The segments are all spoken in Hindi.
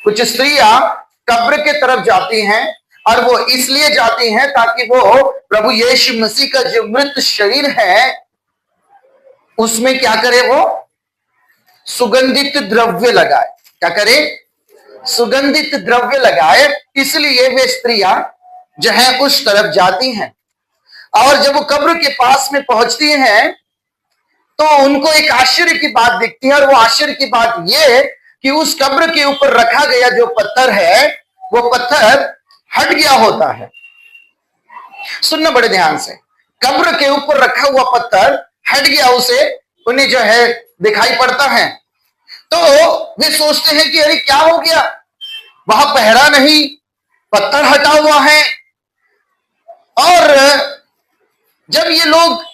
कुछ स्त्रियां कब्र के तरफ जाती हैं, और वो इसलिए जाती हैं ताकि वो प्रभु यीशु मसीह का जो मृत शरीर है उसमें क्या करे, वो सुगंधित द्रव्य लगाए। क्या करे? सुगंधित द्रव्य लगाए। इसलिए वे स्त्रियां जो है उस तरफ जाती हैं, और जब वो कब्र के पास में पहुंचती हैं तो उनको एक आश्चर्य की बात दिखती है, और वो आश्चर्य की बात ये कि उस कब्र के ऊपर रखा गया जो पत्थर है वो पत्थर हट गया होता है। सुनना बड़े ध्यान से, कब्र के ऊपर रखा हुआ पत्थर हट गया, उसे उन्हें जो है दिखाई पड़ता है। तो वे सोचते हैं कि अरे क्या हो गया, वहां पहरा नहीं, पत्थर हटा हुआ है। और जब ये लोग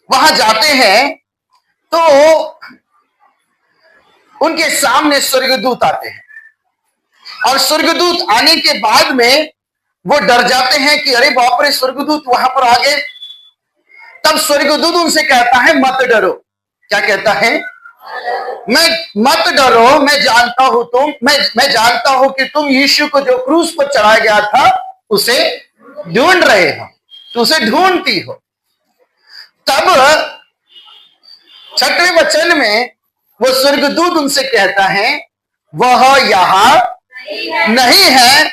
वहां जाते हैं तो उनके सामने स्वर्गदूत आते हैं, और स्वर्गदूत आने के बाद में वो डर जाते हैं कि अरे बाप रे, स्वर्गदूत वहां पर आ गए। तब स्वर्गदूत उनसे कहता है मत डरो। क्या कहता है? मत डरो, मैं जानता हूं मैं जानता हूं कि तुम यीशु को जो क्रूस पर चढ़ाया गया था उसे ढूंढ रहे हो, तो उसे ढूंढती हो। तब 6वें वचन में वो स्वर्गदूत उनसे कहता है वह यहां नहीं है,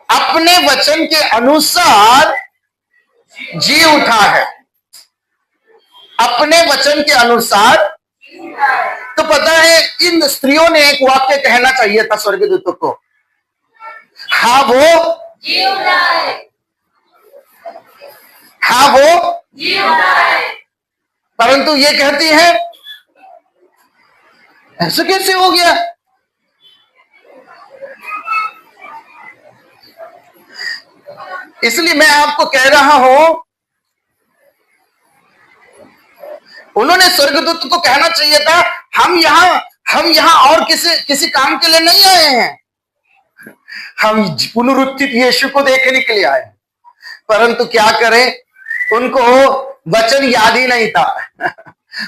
अपने वचन के अनुसार जी उठा है। अपने वचन के अनुसार। तो पता है इन स्त्रियों ने एक वाक्य कहना चाहिए था स्वर्गदूतों को, हाँ वो जी उठा है, हाँ वो जी उठा है। परंतु ये कहती है ऐसा कैसे हो गया? इसलिए मैं आपको कह रहा हूं, उन्होंने स्वर्गदूत को कहना चाहिए था हम यहां और किसी काम के लिए नहीं आए हैं, हम पुनरुत्थित यीशु को देखने के लिए आए हैं। परंतु क्या करें, उनको वचन याद ही नहीं था।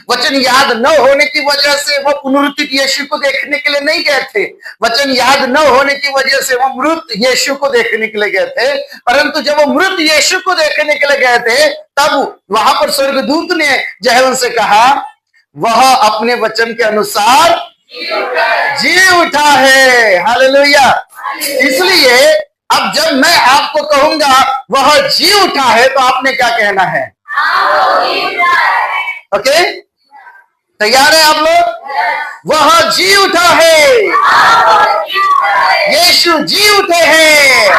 वचन याद न होने की वजह से वो पुनरुत्थित यीशु को देखने के लिए नहीं गए थे। वचन याद न होने की वजह से वो मृत यीशु को देखने के लिए गए थे। परंतु जब वो मृत यीशु को देखने के लिए गए थे तब वहां पर स्वर्गदूत ने जो है उनसे कहा वह अपने वचन के अनुसार जी उठा है। हालेलुया। इसलिए अब जब मैं आपको कहूंगा वह जी उठा है तो आपने क्या कहना है? ओके, तैयार है आप लोग? वह जी उठा है, यीशु जी उठे हैं,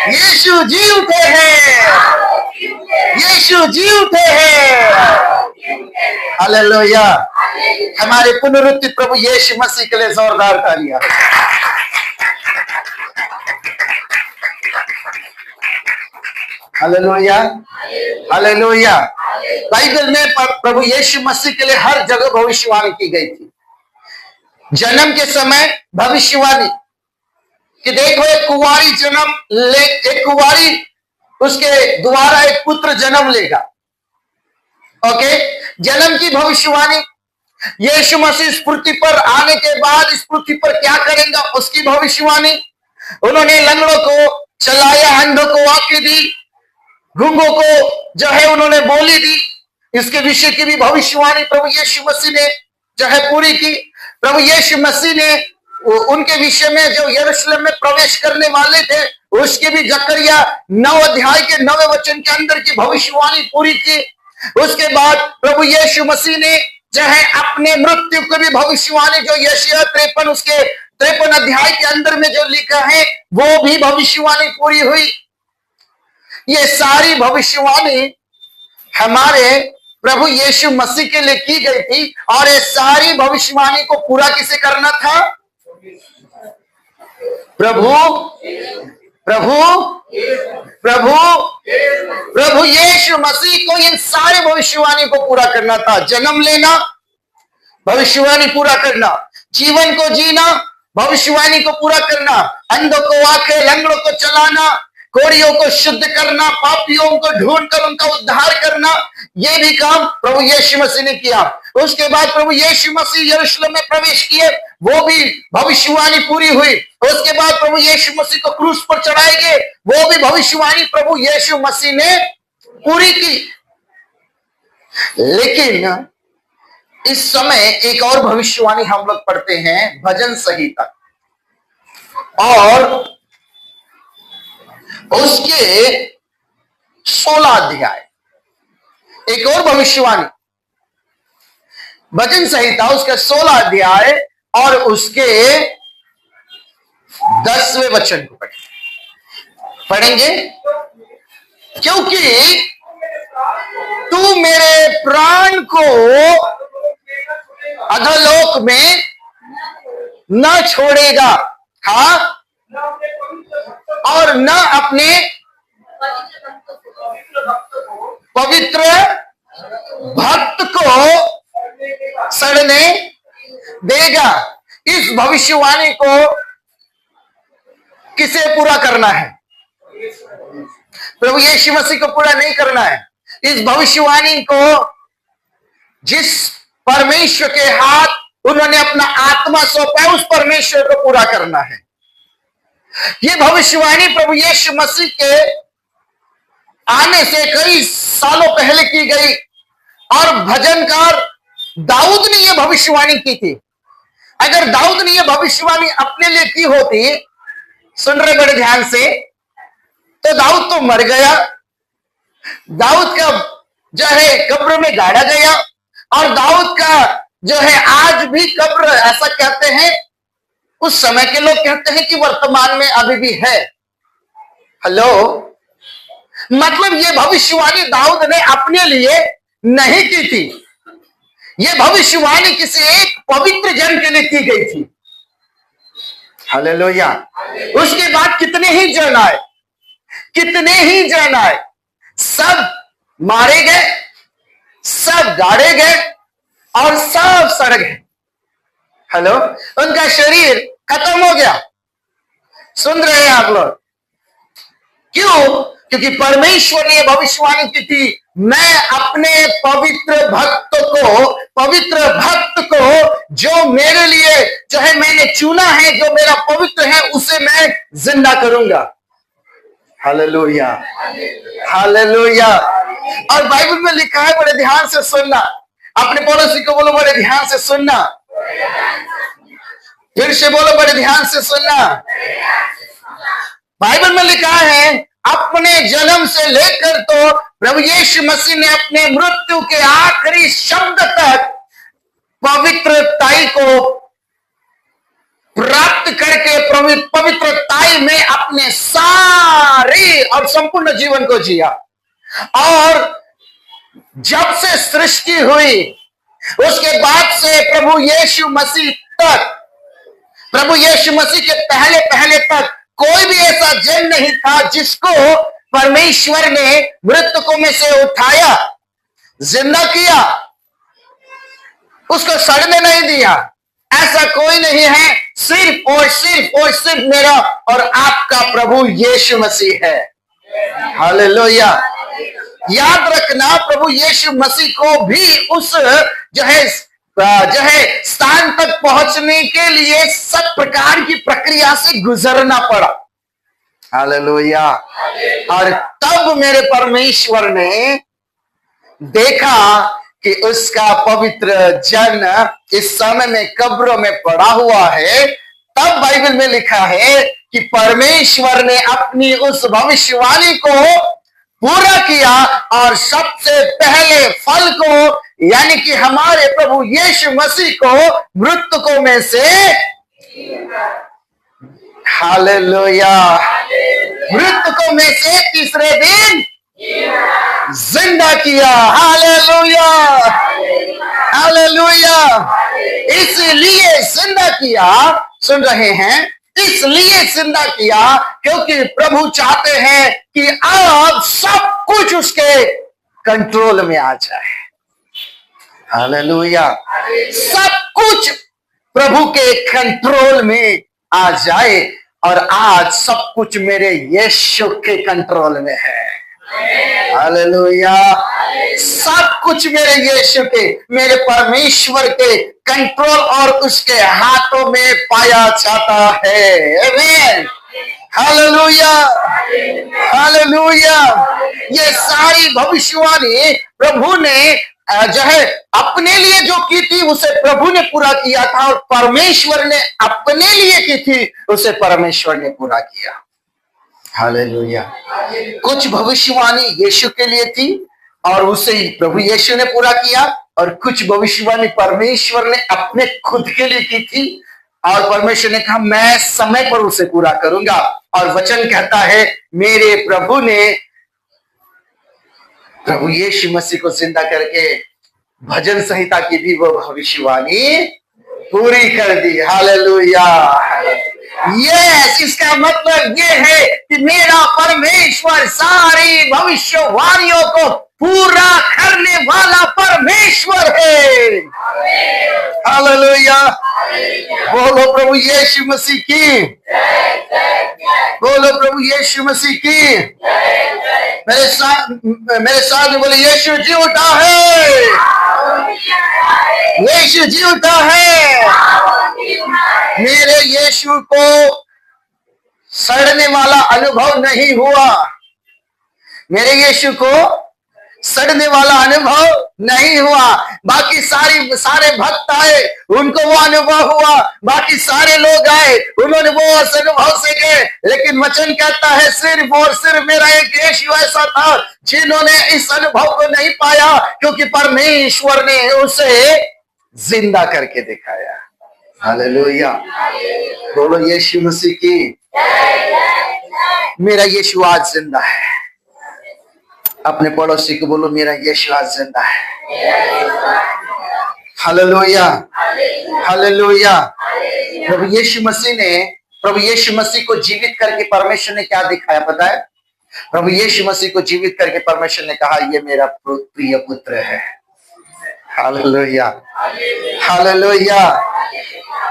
यीशु जी उठे हैं, यीशु जी उठे हैं। हालेलुया। हमारे पुनरुत्थित प्रभु यीशु मसीह के लिए जोरदार तालियां। Hallelujah, hallelujah. बाइबल में प्रभु यीशु मसीह के लिए हर जगह भविष्यवाणी की गई थी। जन्म के समय भविष्यवाणी कि देखो एक कुंवारी उसके द्वारा एक पुत्र जन्म लेगा। ओके, जन्म की भविष्यवाणी। यीशु मसीह इस पृथ्वी पर आने के बाद इस पृथ्वी पर क्या करेगा उसकी भविष्यवाणी। उन्होंने लंगड़ों को चलाया, अंधों को आंखें दी, गूंगों को जो है उन्होंने बोली दी। इसके विषय की भी भविष्यवाणी प्रभु यीशु मसीह ने जो है पूरी की। प्रभु यीशु मसीह ने उनके विषय में जो यरूशलेम में प्रवेश करने वाले थे उसके भी जकरिया 9 अध्याय के 9वें वचन के अंदर की भविष्यवाणी पूरी की। उसके बाद प्रभु यीशु मसीह ने जो है अपने मृत्यु को भी भविष्यवाणी जो यशायाह 53 उसके 53 अध्याय के अंदर में जो लिखा है वो भी भविष्यवाणी पूरी हुई। ये सारी भविष्यवाणी हमारे प्रभु यीशु मसीह के लिए की गई थी, और ये सारी भविष्यवाणी को पूरा किसे करना था? प्रभु प्रभु प्रभु प्रभु यीशु मसीह को इन सारे भविष्यवाणी को पूरा करना था। जन्म लेना, भविष्यवाणी पूरा करना, जीवन को जीना, भविष्यवाणी को पूरा करना, अंधों को आंखें, लंगड़ों को चलाना, कोड़ियों को शुद्ध करना, पापियों को ढूंढकर उनका उद्धार करना, ये भी काम प्रभु यीशु मसीह ने किया। उसके बाद प्रभु यीशु मसीह यरूशलेम में प्रवेश किए, वो भी भविष्यवाणी पूरी हुई। उसके बाद प्रभु यीशु मसीह को क्रूस पर चढ़ाए गए, वो भी भविष्यवाणी प्रभु यीशु मसीह ने पूरी की। लेकिन इस समय एक और भविष्यवाणी हम लोग पढ़ते हैं भजन संहिता, और उसके 16 अध्याय, एक और भविष्यवाणी भजन संहिता उसके 16 अध्याय और उसके 10वें वचन को पढ़ेंगे। क्योंकि तू मेरे प्राण को अधोलोक में न छोड़ेगा, हाँ, और न अपने पवित्र भक्त को सड़ने देगा। इस भविष्यवाणी को किसे पूरा करना है? प्रभु यीशु मसीह को पूरा नहीं करना है। इस भविष्यवाणी को जिस परमेश्वर के हाथ उन्होंने अपना आत्मा सौंपा है, उस परमेश्वर को पूरा करना है। यह भविष्यवाणी प्रभु यीशु मसीह के आने से कई सालों पहले की गई, और भजनकार दाऊद ने यह भविष्यवाणी की थी। अगर दाऊद ने यह भविष्यवाणी अपने लिए की होती, सुन रहे बड़े ध्यान से, तो दाऊद तो मर गया, दाऊद का जो है कब्र में गाड़ा गया, और दाऊद का जो है आज भी कब्र, ऐसा कहते हैं, उस समय के लोग कहते हैं कि वर्तमान में अभी भी है। हेलो, मतलब ये भविष्यवाणी दाऊद ने अपने लिए नहीं की थी, ये भविष्यवाणी किसी एक पवित्र जन के लिए की गई थी। हालेलुया। उसके बाद कितने ही जन आए, कितने ही जन आए, सब मारे गए, सब गाड़े गए और सब सड़ गए। हेलो, उनका शरीर खत्म हो गया। सुन रहे हैं आप लोग? क्यों? क्योंकि परमेश्वर ने भविष्यवाणी की थी, मैं अपने पवित्र भक्त को जो मेरे लिए जो है मैंने चुना है, जो मेरा पवित्र है, उसे मैं जिंदा करूंगा। Hallelujah, hallelujah. और बाइबल में लिखा है, बड़े ध्यान से सुनना, अपने पड़ोसी को बोलो बड़े ध्यान से सुनना, फिर से बोलो बड़े ध्यान से सुनना। बाइबल में लिखा है, अपने जन्म से लेकर तो प्रभु यीशु मसीह ने अपने मृत्यु के आखिरी शब्द तक पवित्रताई को प्राप्त करके पवित्रताई में अपने सारे और संपूर्ण जीवन को जिया। और जब से सृष्टि हुई, उसके बाद से प्रभु यीशु मसीह तक, प्रभु यीशु मसीह के पहले तक कोई भी ऐसा जन नहीं था जिसको परमेश्वर ने मृतकों में से उठाया, जिंदा किया, उसको सड़ने नहीं दिया। ऐसा कोई नहीं है, सिर्फ और सिर्फ मेरा और आपका प्रभु यीशु मसीह है। हालेलुया। याद रखना, प्रभु यीशु मसीह को भी उस जो है स्थान तक पहुंचने के लिए सब प्रकार की प्रक्रिया से गुजरना पड़ा। हालेलुया। और तब मेरे परमेश्वर ने देखा कि उसका पवित्र जन इस समय में कब्रों में पड़ा हुआ है। तब बाइबल में लिखा है कि परमेश्वर ने अपनी उस भविष्यवाणी को पूरा किया, और सबसे पहले फल को, यानी कि हमारे प्रभु यीशु मसीह को मृतकों में से, हालेलुया, मृतकों में से तीसरे दिन जिंदा किया। Hallelujah, hallelujah. इसलिए जिंदा किया, सुन रहे हैं, इसलिए जिंदा किया क्योंकि प्रभु चाहते हैं कि अब सब कुछ उसके कंट्रोल में आ जाए। हालेलुया। सब कुछ प्रभु के कंट्रोल में आ जाए। और आज सब कुछ मेरे यीशु के कंट्रोल में है। हालेलुया। सब कुछ मेरे यीशु के, मेरे परमेश्वर के कंट्रोल और उसके हाथों में पाया जाता है। आमीन। Hallelujah, hallelujah. ये सारी भविष्यवाणी प्रभु ने जो है अपने लिए जो की थी उसे प्रभु ने पूरा किया था, और परमेश्वर ने अपने लिए की थी उसे परमेश्वर ने पूरा किया। हालेलुया। कुछ भविष्यवाणी यीशु के लिए थी और उसे प्रभु यीशु ने पूरा किया, और कुछ भविष्यवाणी परमेश्वर ने अपने खुद के लिए की थी, और परमेश्वर ने कहा मैं समय पर उसे पूरा करूंगा। और वचन कहता है मेरे प्रभु ने प्रभु यीशु मसीह को जिंदा करके भजन संहिता की भी वो भविष्यवाणी पूरी कर दी। हालेलुया। यस, इसका मतलब ये है कि मेरा परमेश्वर सारी भविष्यवाणियों को पूरा करने वाला परमेश्वर है। हालेलुया। बोलो प्रभु यीशु मसीह की, बोलो प्रभु यीशु मसीह की। मेरे साथ बोले यीशु जी उठा है, यीशु जी उठा है। मेरे यीशु को सड़ने वाला अनुभव नहीं हुआ, मेरे यीशु को सड़ने वाला अनुभव नहीं हुआ। बाकी सारे भक्त आए, उनको वो अनुभव हुआ, बाकी सारे लोग आए, उन्होंने वो अनुभव से गए, लेकिन वचन कहता है सिर्फ और सिर्फ मेरा एक यीशु ऐसा था जिन्होंने इस अनुभव को नहीं पाया, क्योंकि परमेश्वर ने उसे जिंदा करके दिखाया। हालेलुया। बोलो यीशु मसीह की। मेरा यीशु आज जिंदा है। अपने पड़ोसी को बोलो मेरा यीशु आज जिंदा है। Hallelujah, hallelujah. प्रभु यीशु मसीह को जीवित करके परमेश्वर ने क्या दिखाया पता है? प्रभु यीशु मसीह को जीवित करके परमेश्वर ने कहा ये मेरा प्रिय पुत्र है। Hallelujah, hallelujah.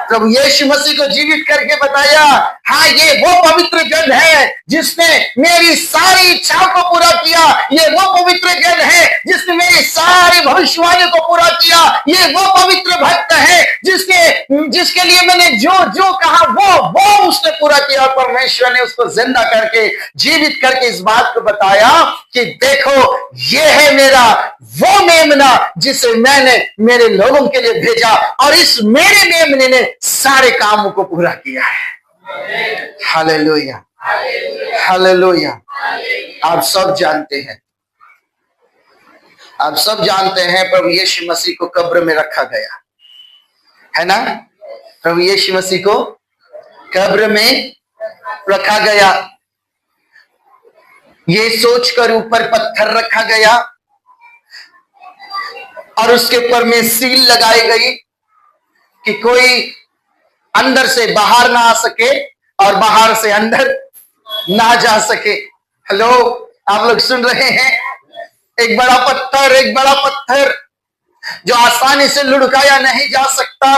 प्रभु यीशु मसीह को जीवित करके बताया हाँ ये वो पवित्र जन है जिसने मेरी सारी इच्छाओं को पूरा किया, ये वो पवित्र जन है जिसने मेरी सारी भविष्यवाणी को पूरा किया, ये वो पवित्र भक्त है जिसके लिए मैंने जो जो कहा वो उसने पूरा किया। और परमेश्वर ने उसको जिंदा करके जीवित करके इस बात को बताया कि देखो ये है मेरा वो मेमना जिसे मैंने मेरे लोगों के लिए भेजा, और इस मेरे मेमने ने सारे कामों को पूरा किया है। Hallelujah, hallelujah. आप सब जानते हैं, आप सब जानते हैं प्रभु यीशु मसीह को कब्र में रखा गया है ना। प्रभु यीशु मसीह को कब्र में रखा गया, ये सोचकर ऊपर पत्थर रखा गया और उसके ऊपर में सील लगाई गई कि कोई अंदर से बाहर ना आ सके और बाहर से अंदर ना जा सके। हेलो, आप लोग सुन रहे हैं? एक बड़ा पत्थर जो आसानी से लुढ़काया नहीं जा सकता,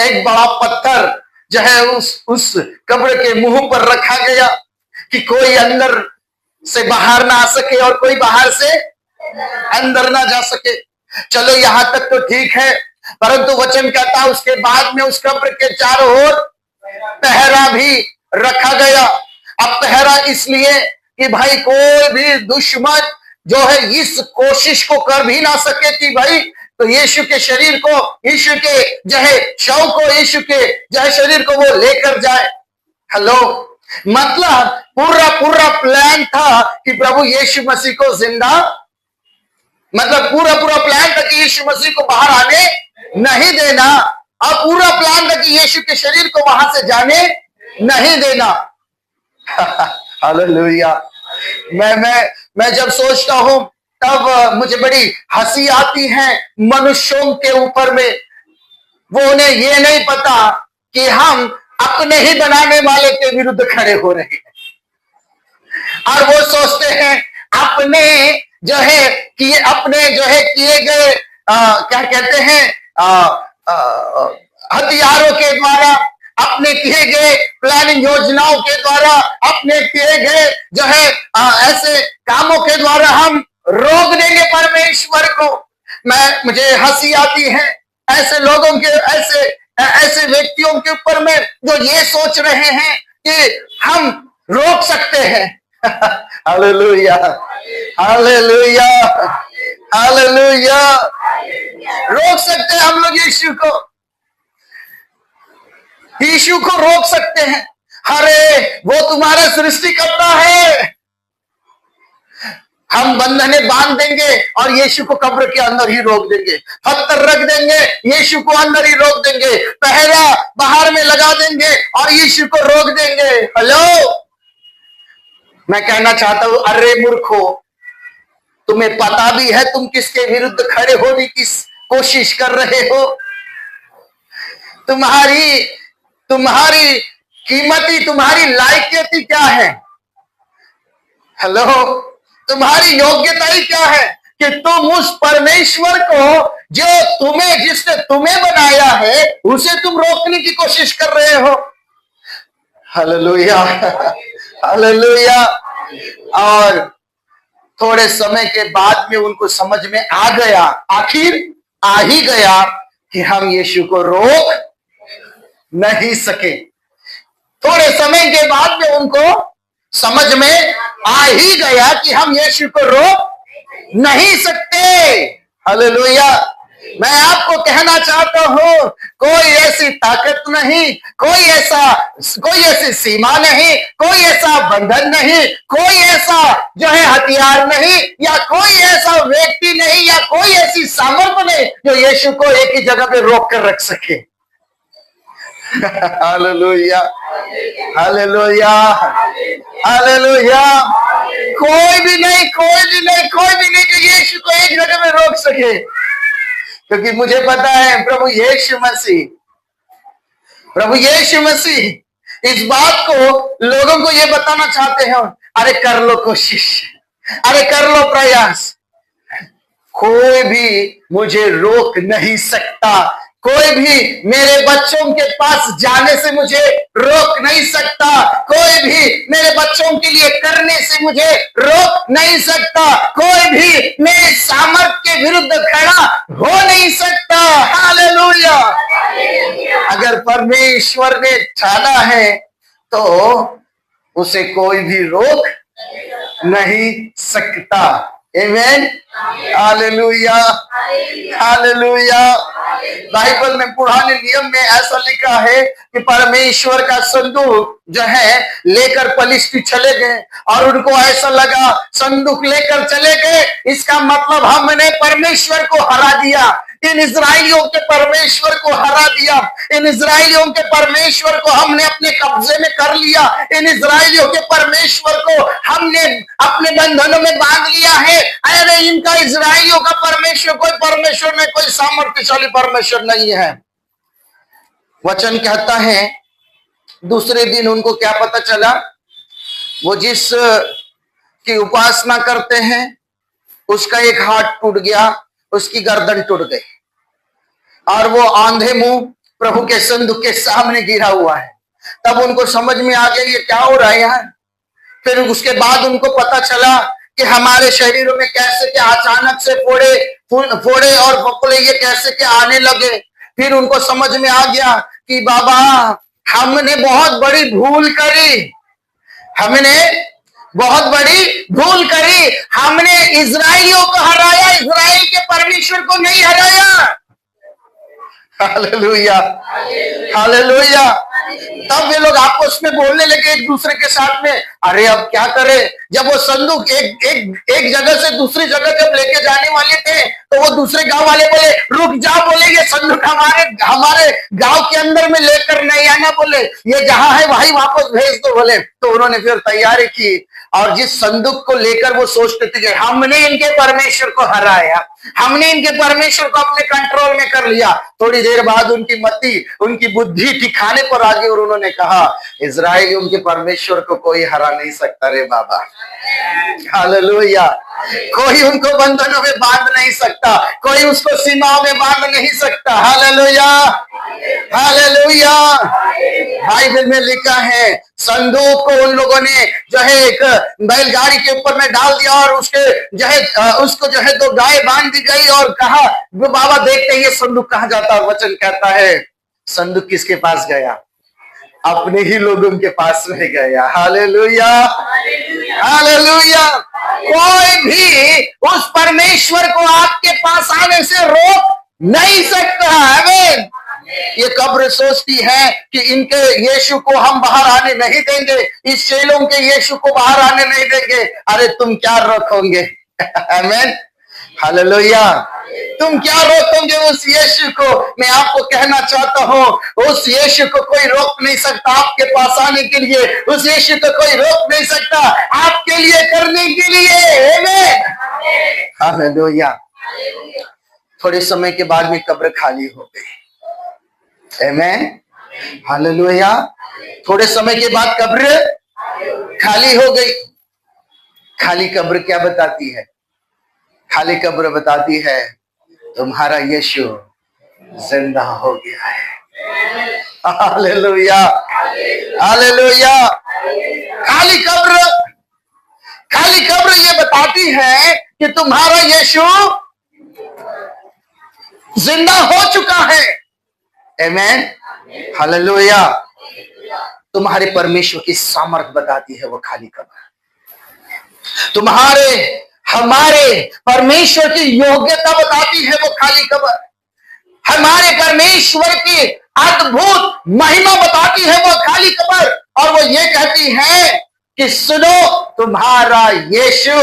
एक बड़ा पत्थर जो है उस कब्र के मुंह पर रखा गया कि कोई अंदर से बाहर ना आ सके और कोई बाहर से अंदर ना जा सके। चलो यहां तक तो ठीक है, परंतु वचन कहता उसके बाद में उस कब्र के चारों ओर पहरा भी रखा गया। अब पहरा इसलिए कि भाई कोई भी दुश्मन जो है इस कोशिश को कर भी ना सके कि भाई तो यीशु के शरीर को, यीशु के जो है शव को, यीशु के जो है शरीर को वो लेकर जाए। हेलो, मतलब पूरा प्लान था कि प्रभु यीशु मसीह को जिंदा, मतलब पूरा प्लान था कि यीशु मसीह को बाहर आने नहीं देना, और पूरा प्लान था कि यीशु के शरीर को वहां से जाने नहीं देना। हालेलुया। मैं जब सोचता हूं तब मुझे बड़ी हंसी आती है मनुष्यों के ऊपर में। वो उन्हें ये नहीं पता कि हम अपने ही बनाने वाले के विरुद्ध खड़े हो रहे हैं, और वो सोचते हैं अपने जो है कि अपने जो है किए गए क्या कहते हैं हथियारों के द्वारा, अपने किए गए प्लानिंग योजनाओं के द्वारा, अपने किए गए जो है ऐसे कामों के द्वारा हम रोक देंगे परमेश्वर को। मुझे हंसी आती है ऐसे लोगों के, ऐसे व्यक्तियों के ऊपर में जो ये सोच रहे हैं कि हम रोक सकते हैं। Hallelujah, hallelujah, hallelujah. रोक सकते हैं हम लोग यीशु को रोक सकते हैं। अरे वो तुम्हारा सृष्टिकर्ता है। हम बंधने बांध देंगे और यीशु को कब्र के अंदर ही रोक देंगे, पत्थर रख देंगे, यीशु को अंदर ही रोक देंगे, पहरा बाहर में लगा देंगे और यीशु को रोक देंगे। हेलो, मैं कहना चाहता हूं, अरे मूर्खो, तुम्हें पता भी है तुम किसके विरुद्ध खड़े होने की कोशिश कर रहे हो? तुम्हारी कीमती, तुम्हारी लायकियत क्या है? हेलो, तुम्हारी योग्यता ही क्या है कि तुम उस परमेश्वर को जिसने तुम्हें बनाया है उसे तुम रोकने की कोशिश कर रहे हो? Hallelujah, hallelujah. और थोड़े समय के बाद में उनको समझ में आ गया, आखिर आ ही गया कि हम यीशु को रोक नहीं सके। थोड़े समय के बाद में उनको समझ में आ ही गया कि हम यीशु को रोक नहीं सकते। हालेलुया। मैं आपको कहना चाहता हूं, कोई ऐसी ताकत नहीं, कोई ऐसी सीमा नहीं, कोई ऐसा बंधन नहीं, कोई ऐसा जो है हथियार नहीं, या कोई ऐसा व्यक्ति नहीं, या कोई ऐसी सामर्थ्य नहीं जो यीशु को एक ही जगह पे रोक कर रख सके। Hallelujah, hallelujah, hallelujah. कोई भी नहीं जो यीशु को एक जगह में रोक सके, क्योंकि मुझे पता है प्रभु यीशु मसीह इस बात को लोगों को ये बताना चाहते हैं, अरे कर लो कोशिश, अरे कर लो प्रयास, कोई भी मुझे रोक नहीं सकता, कोई भी मेरे बच्चों के पास जाने से मुझे रोक नहीं सकता, कोई भी मेरे बच्चों के लिए करने से मुझे रोक नहीं सकता, कोई भी मेरे सामर्थ्य के विरुद्ध खड़ा हो नहीं सकता। हालेलुया। अगर परमेश्वर ने ठाना है तो उसे कोई भी रोक नहीं सकता। आमीन, हालेलुया, हालेलुया। बाइबल में पुराने नियम में ऐसा लिखा है कि परमेश्वर का संदूक जो है लेकर पलिश्ती चले गए, और उनको ऐसा लगा संदूक लेकर चले गए, इसका मतलब हमने परमेश्वर को हरा दिया, इन इजराइलियों के परमेश्वर को हरा दिया, इन इजराइलियों के परमेश्वर को हमने अपने कब्जे में कर लिया, इन इजराइलियों के परमेश्वर को हमने अपने बंधनों में बांध लिया है। अरे इनका इजराइलियों का परमेश्वर कोई सामर्थ्यशाली परमेश्वर नहीं है। वचन कहता है दूसरे दिन उनको क्या पता चला, वो जिस की उपासना करते हैं उसका एक हाथ टूट गया, उसकी गर्दन टूट गई, और वो आंधे मुंह प्रभु के संदूक के सामने गिरा हुआ है। तब उनको समझ में आ गया ये क्या हो रहा है यार। फिर उसके बाद उनको पता चला कि हमारे शरीरों में कैसे क्या अचानक से फोड़े और फफोले ये कैसे क्या आने लगे। फिर उनको समझ में आ गया कि बाबा हमने बहुत बड़ी भूल करी, हमने इजराइलियों को हराया, इजराइल के परमेश्वर को नहीं हराया। Hallelujah, hallelujah. तब वे लोग आपस में बोलने लगे एक दूसरे के साथ में, अरे अब क्या करें। जब वो संदूक एक जगह से दूसरी जगह जब लेके जाने वाले थे तो वो दूसरे गांव वाले बोले रुक जाओ, बोले ये संदूक हमारे गांव के अंदर में लेकर नहीं आना, बोले ये जहां है वहीं वापस भेज दो बोले। तो उन्होंने फिर तैयारी की, और जिस संदूक को लेकर वो सोचते थे कि हमने इनके परमेश्वर को हराया, हमने इनके परमेश्वर को अपने कंट्रोल में कर लिया, थोड़ी देर बाद उनकी बुद्धि ठिकाने पर आ गई और उन्होंने कहा इजराइल उनके परमेश्वर को कोई हरा नहीं सकता रे बाबा। हालेलुया, कोई उनको बंधनों में बांध नहीं सकता, कोई उसको सीमाओं में बांध नहीं सकता। Hallelujah, hallelujah. बाइबल में लिखा है संदूक को उन लोगों ने जो है एक बैलगाड़ी के ऊपर में डाल दिया और उसके जो है उसको जो है दो गाय बांध दी गई और कहा वो बाबा देखते हैं ये संदूक कहाँ जाता है। वचन कहता है संदूक किसके पास गया? अपने ही लोगों के पास में गया। Hallelujah, hallelujah. कोई भी उस परमेश्वर को आपके पास आने से रोक नहीं सकता। आमीन। ये कब्र सोचती है कि इनके यीशु को हम बाहर आने नहीं देंगे, इस चेलों के यीशु को बाहर आने नहीं देंगे। अरे तुम क्या रोकोगे? आमीन, हालेलुया। तुम क्या रोकोगे उस यीशु को? मैं आपको कहना चाहता हूँ उस यीशु को कोई रोक नहीं सकता आपके पास आने के लिए। उस यीशु को कोई रोक नहीं सकता आपके लिए करने के लिए। आमीन, हालेलुया। थोड़े समय के बाद में कब्र खाली हो गई। आमीन, हालेलुया। थोड़े समय के बाद कब्र खाली हो गई। खाली कब्र क्या बताती है? खाली कब्र बताती है तुम्हारा यीशु जिंदा हो गया है। Hallelujah, hallelujah. खाली कब्र ये बताती है कि तुम्हारा यीशु जिंदा हो चुका है। आमीन, हालेलुया। तुम्हारे परमेश्वर की सामर्थ बताती है वो खाली कब्र। तुम्हारे हमारे परमेश्वर की योग्यता बताती है वो खाली कब्र। हमारे परमेश्वर की अद्भुत महिमा बताती है वो खाली कब्र। और वो ये कहती है कि सुनो तुम्हारा यीशु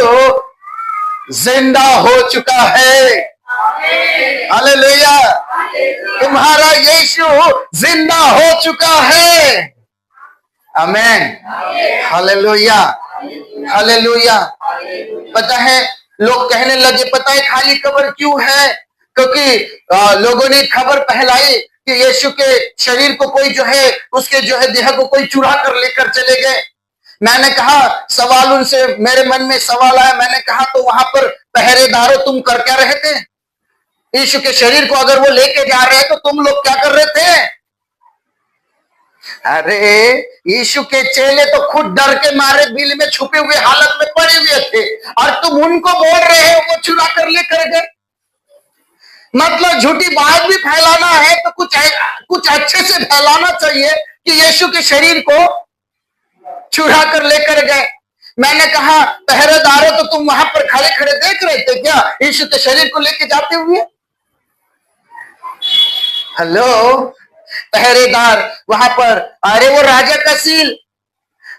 जिंदा हो चुका है। हालेलुया, तुम्हारा यीशु जिंदा हो चुका है। आमीन, हालेलुया, हालेलुया। पता है लोग कहने लगे, पता है खाली कब्र क्यों है? क्योंकि लोगों ने खबर फैलाई कि यीशु के शरीर को कोई जो है उसके जो है देह को कोई चुरा कर लेकर चले गए। मैंने कहा सवाल उनसे, मेरे मन में सवाल आया। मैंने कहा तो वहां पर पहरेदारों तुम कर क्या रहे थे? यीशु के शरीर को अगर वो लेके जा रहे हैं तो तुम लोग क्या कर रहे थे? अरे यीशु के चेले तो खुद डर के मारे बिल में छुपे हुए हालत में पड़े हुए थे और तुम उनको बोल रहे हो वो चुरा कर लेकर गए। मतलब झूठी बात भी फैलाना है तो कुछ अच्छे से फैलाना चाहिए कि यीशु के शरीर को चुरा कर लेकर गए। मैंने कहा पहरेदारों तो तुम वहां पर खड़े खड़े देख रहे थे क्या यीशु के शरीर को लेके जाते हुए? हेलो, पहरेदार वहां पर, अरे वो राजा का सील।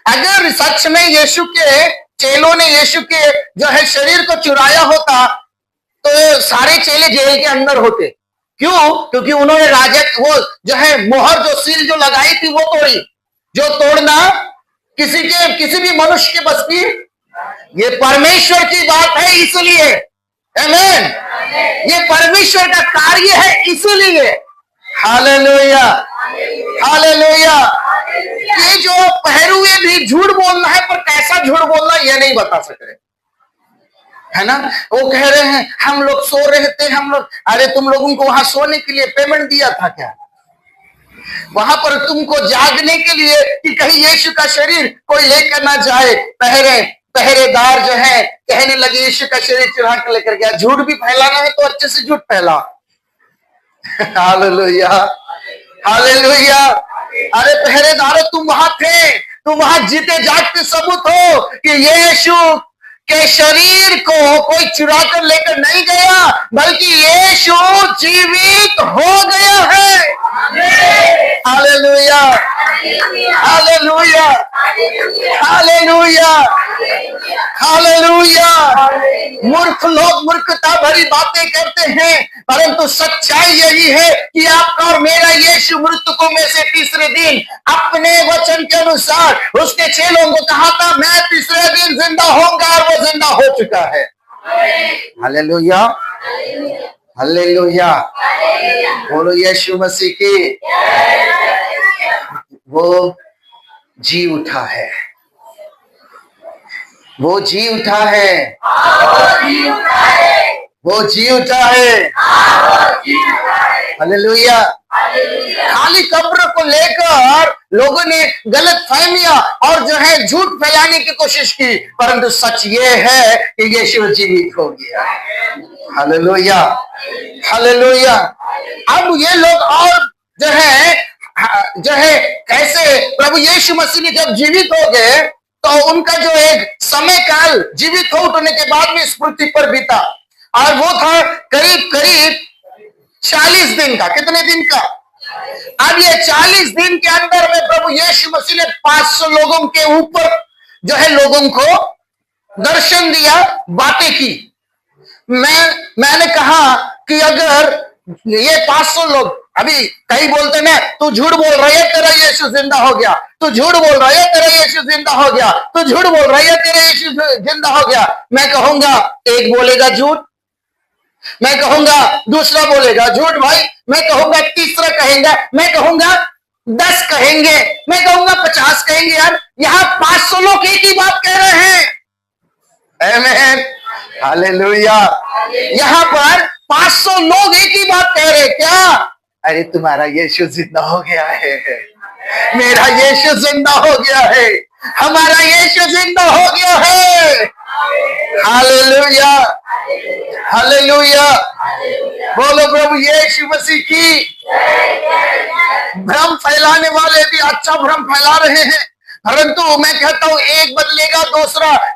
अगर सच में यीशु के चेलों ने यीशु के जो है शरीर को चुराया होता तो सारे चेले जेल के अंदर होते। क्यों? क्योंकि उन्होंने राजा वो जो है मोहर जो सील जो लगाई थी वो तोड़ी। जो तोड़ना किसी भी मनुष्य के बस की, ये परमेश्वर की बात है इसलिए। आमीन, ये परमेश्वर का कार्य है इसलिए। Hallelujah, hallelujah. ये जो पहरुए भी झूठ बोलना है पर कैसा झूठ बोलना ये नहीं बता सक रहे, है ना? वो कह रहे हैं हम लोग सो रहे थे, हम लोग। अरे तुम लोगों को वहां सोने के लिए पेमेंट दिया था क्या? वहां पर तुमको जागने के लिए कि कहीं यीशु का शरीर कोई लेकर ना जाए। पहरेदार जो है कहने लगे यीशु का शरीर चुरा कर लेकर गया। झूठ भी फैलाना है तो अच्छे से झूठ फैला। Hallelujah, hallelujah. अरे पहरेदारों तुम वहां थे, तुम वहां जीते जागते सबूत हो कि यीशु के शरीर को कोई चुरा कर लेकर नहीं गया बल्कि यीशु जीवित हो गया है। Hallelujah, hallelujah, hallelujah, hallelujah. मूर्ख लोग मूर्खता भरी बातें करते हैं परंतु सच्चाई यही है कि आपका और मेरा यीशु मृतकों में से तीसरे दिन अपने वचन के अनुसार उसके चेलों को कहा था मैं तीसरे दिन जिंदा होऊंगा और वो जिंदा हो चुका है। Hallelujah, hallelujah. बोलो यीशु मसीह की। वो जी उठा है, वो जी उठा है, वो जी उठा है। हालेलुया। खाली कब्र को लेकर लोगों ने गलत फहमियां और जो है झूठ फैलाने की कोशिश की, परंतु सच ये है कि यीशु जीवित हो गया। Hallelujah, hallelujah. अब ये लोग और जो है कैसे प्रभु यीशु मसीह ने जब जीवित हो गए तो उनका जो एक समय काल जीवित हो उठने के बाद में इस पृथ्वी पर बीता, और वो था करीब करीब 40 दिन का। कितने दिन का? अब ये 40 दिन के अंदर में प्रभु यीशु मसीह ने 500 लोगों के ऊपर जो है लोगों को दर्शन दिया, बातें की। मैंने कहा कि अगर ये 500 लोग, अभी कई बोलते ना तू झूठ बोल रहा है, तेरा यीशु जिंदा हो गया, तू झूठ बोल रहा है, तेरा यीशु जिंदा हो गया, तू झूठ बोल रहा है, तेरा यीशु जिंदा हो गया। मैं कहूंगा एक बोलेगा झूठ, मैं कहूंगा दूसरा बोलेगा झूठ भाई, मैं कहूंगा तीसरा कहेंगे, मैं कहूंगा 10 कहेंगे, मैं कहूंगा 50 कहेंगे। यार यहाँ 500 लोग एक ही बात कह रहे हैं। आमीन, हालेलुया। यहाँ पर 500 लोग एक ही बात कह रहे हैं, क्या? अरे तुम्हारा यीशु जिंदा हो गया है, मेरा यीशु जिंदा हो गया है, हमारा यीशु जिंदा हो गया है। Hallelujah, hallelujah. बोलो प्रभु यीशु मसीह की। भ्रम फैलाने वाले भी अच्छा भ्रम फैला रहे हैं, परंतु मैं कहता हूं एक बदलेगा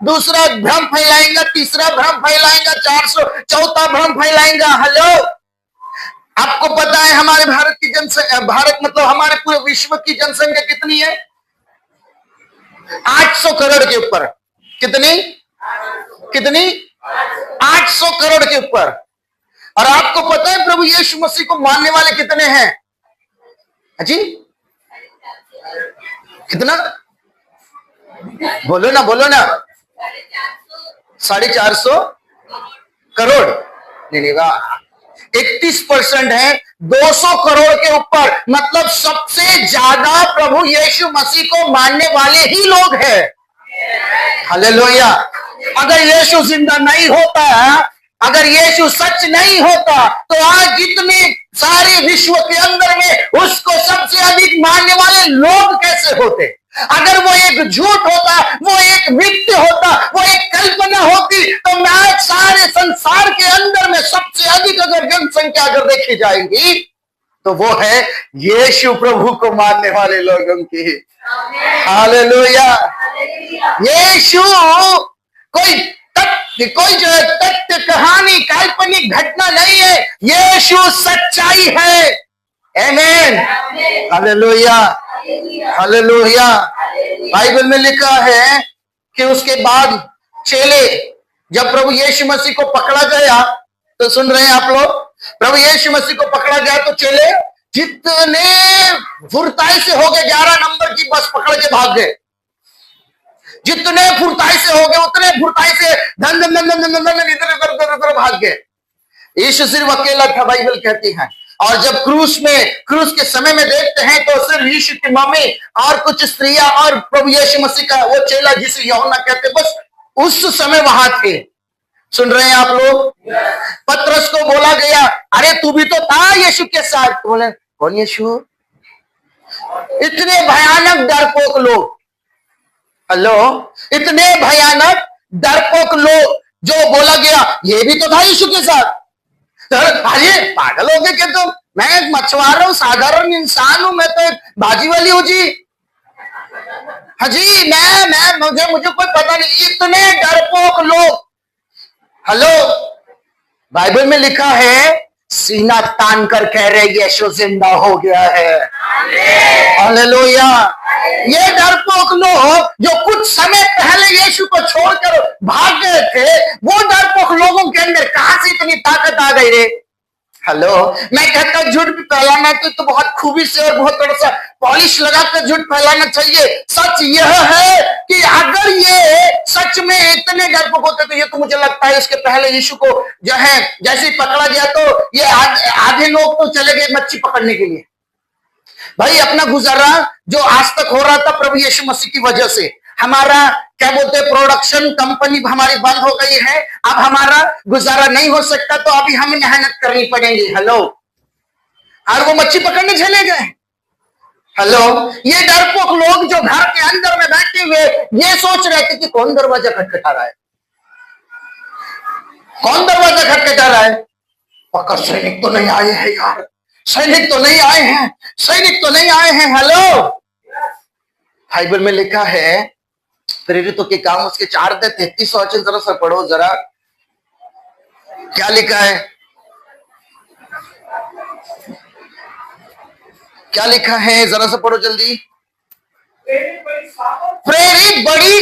दूसरा भ्रम फैलाएगा, तीसरा भ्रम फैलाएगा, 400 चौथा भ्रम फैलाएगा। हेलो, आपको पता है हमारे भारत की जनसंख्या, भारत मतलब हमारे पूरे विश्व की जनसंख्या कितनी है? 800 करोड़ के ऊपर। कितनी? 800 करोड़ के ऊपर। और आपको पता है प्रभु यीशु मसीह को मानने वाले कितने हैं? जी कितना? बोलो ना 450 करोड़। नहीं, 31% है 200 करोड़ के ऊपर। मतलब सबसे ज्यादा प्रभु यीशु मसीह को मानने वाले ही लोग हैं। हालेलुया। अगर यीशु जिंदा नहीं होता, अगर यीशु सच नहीं होता, तो आज जितने सारे विश्व के अंदर में उसको सबसे अधिक मानने वाले लोग कैसे होते? अगर वो एक झूठ होता, वो एक मिथ्य होता, वो एक कल्पना होती, तो मैं सारे संसार के अंदर में सबसे अधिक अगर जनसंख्या अगर देखी जाएगी तो वो है यीशु प्रभु को मानने वाले लोगों की। हालेलुया। यीशु कोई जो तथ्य, कहानी, काल्पनिक घटना नहीं है, यीशु सच्चाई है। आमीन, हालेलुया, हालेलुया। बाइबल में लिखा है कि उसके बाद चेले, जब प्रभु यीशु मसीह को पकड़ा गया, तो सुन रहे हैं आप लोग, प्रभु यीशु मसीह को पकड़ा गया तो चेले जितने फुर्ताई से हो गए, 11 नंबर की बस पकड़ के भाग गए। जितने फुर्ताई से हो गए उतने फुर्ताई से धन धन धन धन धन धन इधर भाग गए। यीशु सिर्फ अकेला था, बाइबल कहती है। और जब क्रूस के समय में देखते हैं तो सिर्फ यीशु की मम्मी और कुछ स्त्रियां और प्रभु यीशु मसीह का वो चेला जिसे यूहन्ना कहते, बस उस समय वहां थे। सुन रहे हैं आप लोग? पतरस को बोला गया, अरे तू भी तो था यीशु के साथ। बोले कौन यीशु? इतने भयानक डरपोक लोग। हेलो, इतने भयानक डरपोक लोग जो बोला गया ये भी तो था यीशु के साथ। अरे पागल हो गए क्या तुम? मैं एक मछुआरा हूं, साधारण इंसान हूं, मैं तो एक भाजी वाली हूं जी। हाँ जी, मुझे कोई पता नहीं। इतने डरपोक लोग। हेलो, बाइबल में लिखा है सीना तान कर कह रहे यीशु जिंदा हो गया है। हालेलुया। ये डरपोक लोग जो कुछ समय पहले यीशु को छोड़कर भाग गए थे, वो डरपोक लोगों के अंदर कहां से इतनी ताकत आ गई रे? हेलो, मैं कहता हूं झूठ भी फैलाना तो बहुत खूबी से और बहुत थोड़ा सा पॉलिश लगाकर झूठ फैलाना चाहिए। सच यह है कि अगर ये सच में इतने डरपोक होते तो ये तो मुझे लगता है इसके पहले यीशु को जो है जैसे ही पकड़ा गया तो ये आधे लोग तो चले गए मच्छी पकड़ने के लिए। भाई अपना गुजारा जो आज तक हो रहा था प्रभु यीशु मसीह की वजह से, हमारा क्या बोलते हैं, प्रोडक्शन कंपनी हमारी बंद हो गई है, अब हमारा गुजारा नहीं हो सकता, तो अभी हमें मेहनत करनी पड़ेगी। हेलो, और वो मच्छी पकड़ने चले गए। हेलो, ये डरपोक लोग जो घर के अंदर में बैठे हुए ये सोच रहे थे कि कौन दरवाजा खटखटा रहा है, कौन दरवाजा खटखटा रहा है। पक्का सैनिक तो नहीं आए हैं यार, सैनिक तो नहीं आए हैं, सैनिक तो नहीं आए हैं। हेलो, बाइबल में लिखा है प्रेरितों के काम उसके 4:33 वचन जरा सा पढ़ो जरा, क्या लिखा है, क्या लिखा है, जरा सा पढ़ो जल्दी। प्रेरित बड़ी,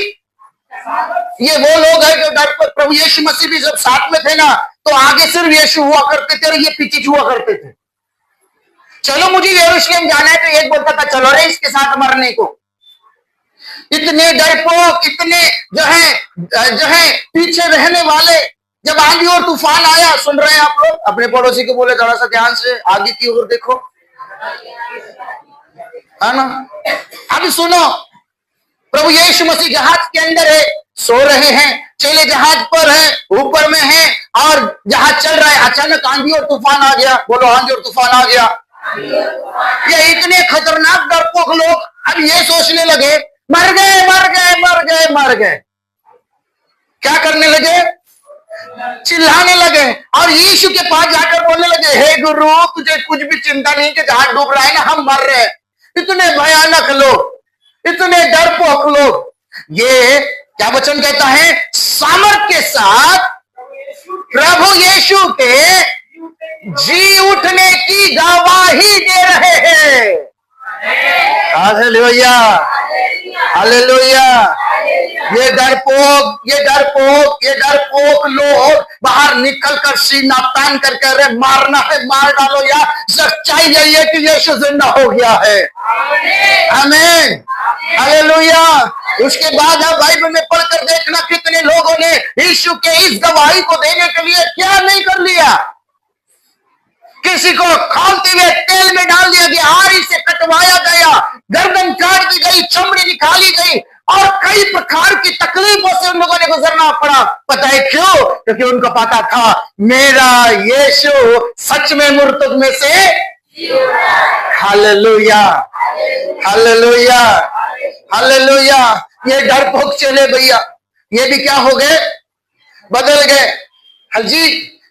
ये वो लोग हैं जो डर पर, प्रभु यीशु मसीह भी जब साथ में थे ना, तो आगे सिर्फ यीशु हुआ करते थे और ये पीछे हुआ करते थे। चलो मुझे यरूशलेम जाना है, तो एक बोलता था चलो रे इसके साथ मरने को। इतने डरपोक, इतने जो है पीछे रहने वाले। जब आंधी और तूफान आया, सुन रहे हैं आप लोग, अपने पड़ोसी को बोले थोड़ा सा ध्यान से आगे की ओर देखो, है ना। अब सुनो, प्रभु यीशु मसीह जहाज के अंदर है, सो रहे हैं, चेले जहाज पर है, ऊपर में है और जहाज चल रहा है। अचानक आंधी और तूफान आ गया। बोलो, आंधी और तूफान आ गया। ये इतने खतरनाक डरपोक लोग अब ये सोचने लगे मर गए, मर गए, मर गए, मर गए। क्या करने लगे, चिल्लाने लगे और यीशु के पास जाकर बोलने लगे, हे गुरु, तुझे कुछ भी चिंता नहीं कि जहाज डूब रहा है ना, हम मर रहे हैं। इतने भयानक लोग, इतने डरपोक लोग। ये क्या वचन कहता है, सामर्थ के साथ प्रभु यीशु के जी उठने की गवाही दे रहे हैं। Hallelujah, hallelujah. ये डरपोक लोग बाहर निकल कर सीना तान कर कह रहे मारना है, मार डालो, या सच्चाई यही है कि यीशु जिंदा हो गया है। आमीन, हालेलुया। उसके बाद आप बाइबल में पढ़कर देखना कितने लोगों ने यीशु के इस गवाही को देने के लिए क्या नहीं कर लिया। किसी को खौलते हुए तेल में डाल दिया गया, आरी से कटवाया गया, गर्दन काट दी गई, चमड़ी निकाली गई और कई प्रकार की तकलीफों से उन लोगों ने गुजरना पड़ा। पता है क्यों? क्योंकि उनको पता था मेरा यीशु सच में मुर्तद में से। Hallelujah, hallelujah, hallelujah. ये डरपोक चले भैया, ये भी क्या हो गए, बदल गए। हाँ जी,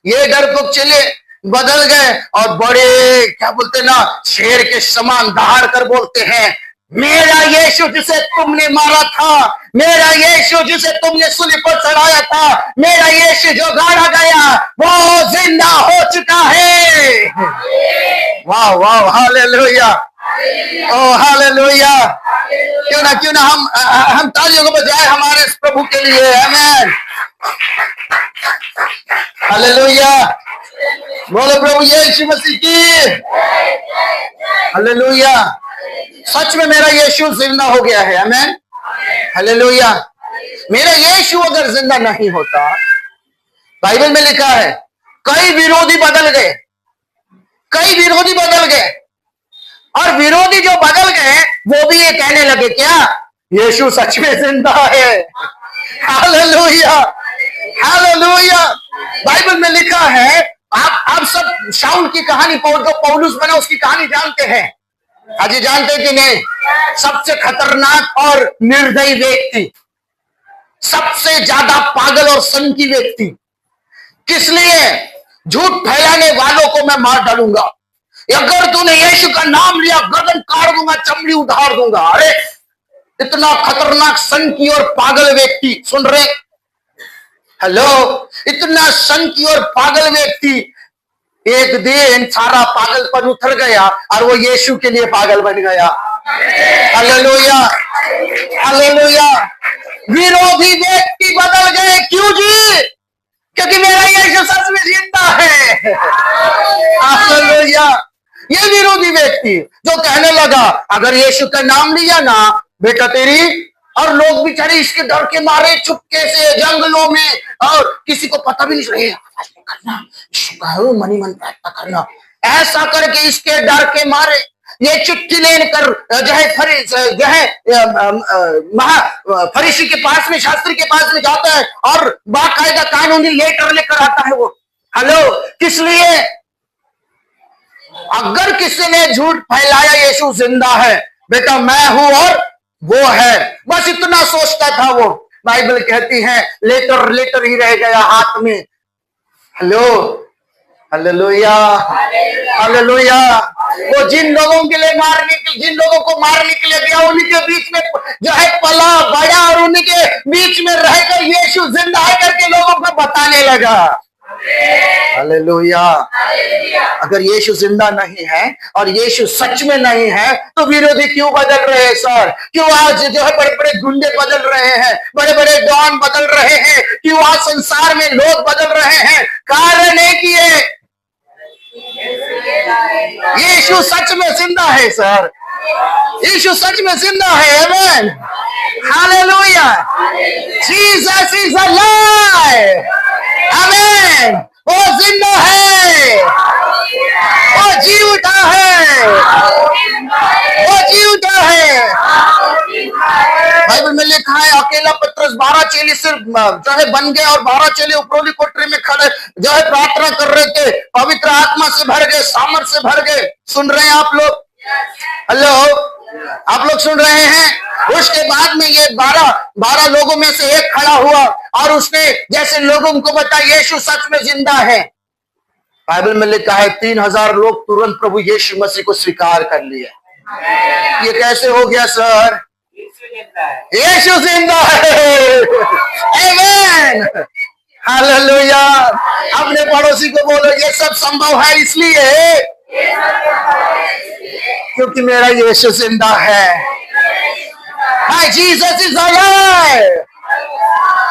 ये डरपोक चले बदल गए और बड़े क्या बोलते ना, शेर के समान दहाड़ कर बोलते हैं, मेरा यीशु जिसे तुमने मारा था, मेरा यीशु जिसे तुमने सूली पर चढ़ाया था, मेरा यीशु जो गाड़ा गया वो जिंदा हो चुका है। वाह वाह, हालेलुया, ओ हालेलुया। क्यों ना हम तालियों को बजाए हमारे इस प्रभु के लिए। आमीन, हालेलुया। बोलो प्रभु यीशु मसीह की। हालेलुया। सच में मेरा यीशु जिंदा हो गया है। आमीन, हालेलुया। मेरा यीशु अगर जिंदा नहीं होता, बाइबल में लिखा है कई विरोधी बदल गए, कई विरोधी बदल गए और विरोधी जो बदल गए वो भी ये कहने लगे क्या, यीशु सच में जिंदा है। Hallelujah, hallelujah. बाइबल में लिखा है, आप सब शाऊल की कहानी, जो पौलुस बना उसकी कहानी जानते हैं। आज ये जानते कि नहीं, सबसे खतरनाक और निर्दयी व्यक्ति, सबसे ज्यादा पागल और सनकी व्यक्ति। किस लिए? झूठ फैलाने वालों को मैं मार डालूंगा, अगर तूने यीशु का नाम लिया गर्दन काट दूंगा, चमड़ी उधार दूंगा। अरे इतना खतरनाक सनकी और पागल व्यक्ति, सुन रहे? हेलो, इतना सनकी और पागल व्यक्ति, एक दिन सारा पागलपन उतर गया और वो यीशु के लिए पागल बन गया। Hallelujah, hallelujah. विरोधी व्यक्ति बदल गए। क्यों जी? क्योंकि मेरा यीशु सच में जिंदा है। हालेलुया। ये विरोधी व्यक्ति जो कहने लगा अगर यीशु का नाम लिया ना बेटा तेरी, और लोग बेचारे इसके डर के मारे चुपके से जंगलों में, और किसी को पता भी नहीं करना, मनी मन प्रार्थना करना, ऐसा करके इसके डर के मारे ये चिट्ठी लेकर जो है फरीसी के पास में, शास्त्री के पास में जाता है और बाकायदा कानूनी लेटर लेकर आता है वो। हेलो, किस लिए? अगर किसी ने झूठ फैलाया यीशु जिंदा है बेटा, मैं हूं और वो है, बस इतना सोचता था वो। बाइबल कहती है लेटर लेटर ही रह गया हाथ में। Hello, hallelujah, hallelujah. वो जिन लोगों के लिए जिन लोगों को मारने के लिए गया, उनके बीच में जो है पला बड़ा और उनके बीच में रहकर यीशु जिंदा है करके लोगों को बताने लगा। हालेलुया। अगर यीशु जिंदा नहीं है और यीशु सच में नहीं है तो विरोधी क्यों बदल रहे हैं सर? क्यों आज जो है बड़े बड़े गुंडे बदल रहे हैं, बड़े बड़े डॉन बदल रहे हैं? क्यों आज संसार में लोग बदल रहे हैं? कारण एक ही है, यीशु सच में जिंदा है सर। यीशु सच में जिंदा है। आमीन, हालेलुया। Jesus is alive. आमीन, वो जिंदा है, वो जी उठा है, वो जी उठा है। बाइबल में लिखा है अकेला पतरस 12 चेले से जो है बन गए और 12 चेले उपरोली कोठरी में खड़े जो है प्रार्थना कर रहे थे, पवित्र आत्मा से भर गए, सामर्थ से भर गए। सुन रहे हैं आप लोग? हेलो, आप लोग सुन रहे हैं? उसके बाद में ये 12 लोगों में से एक खड़ा हुआ और उसने जैसे लोगों को बताया यीशु सच में जिंदा है। बाइबल में लिखा है 3000 लोग तुरंत प्रभु यीशु मसीह को स्वीकार कर लिए। ये कैसे हो गया सर? यीशु जिंदा है। आमीन, हालेलुया। अपने पड़ोसी को बोलो ये सब संभव है इसलिए क्योंकि मेरा यीशु जिंदा है। My Jesus is alive.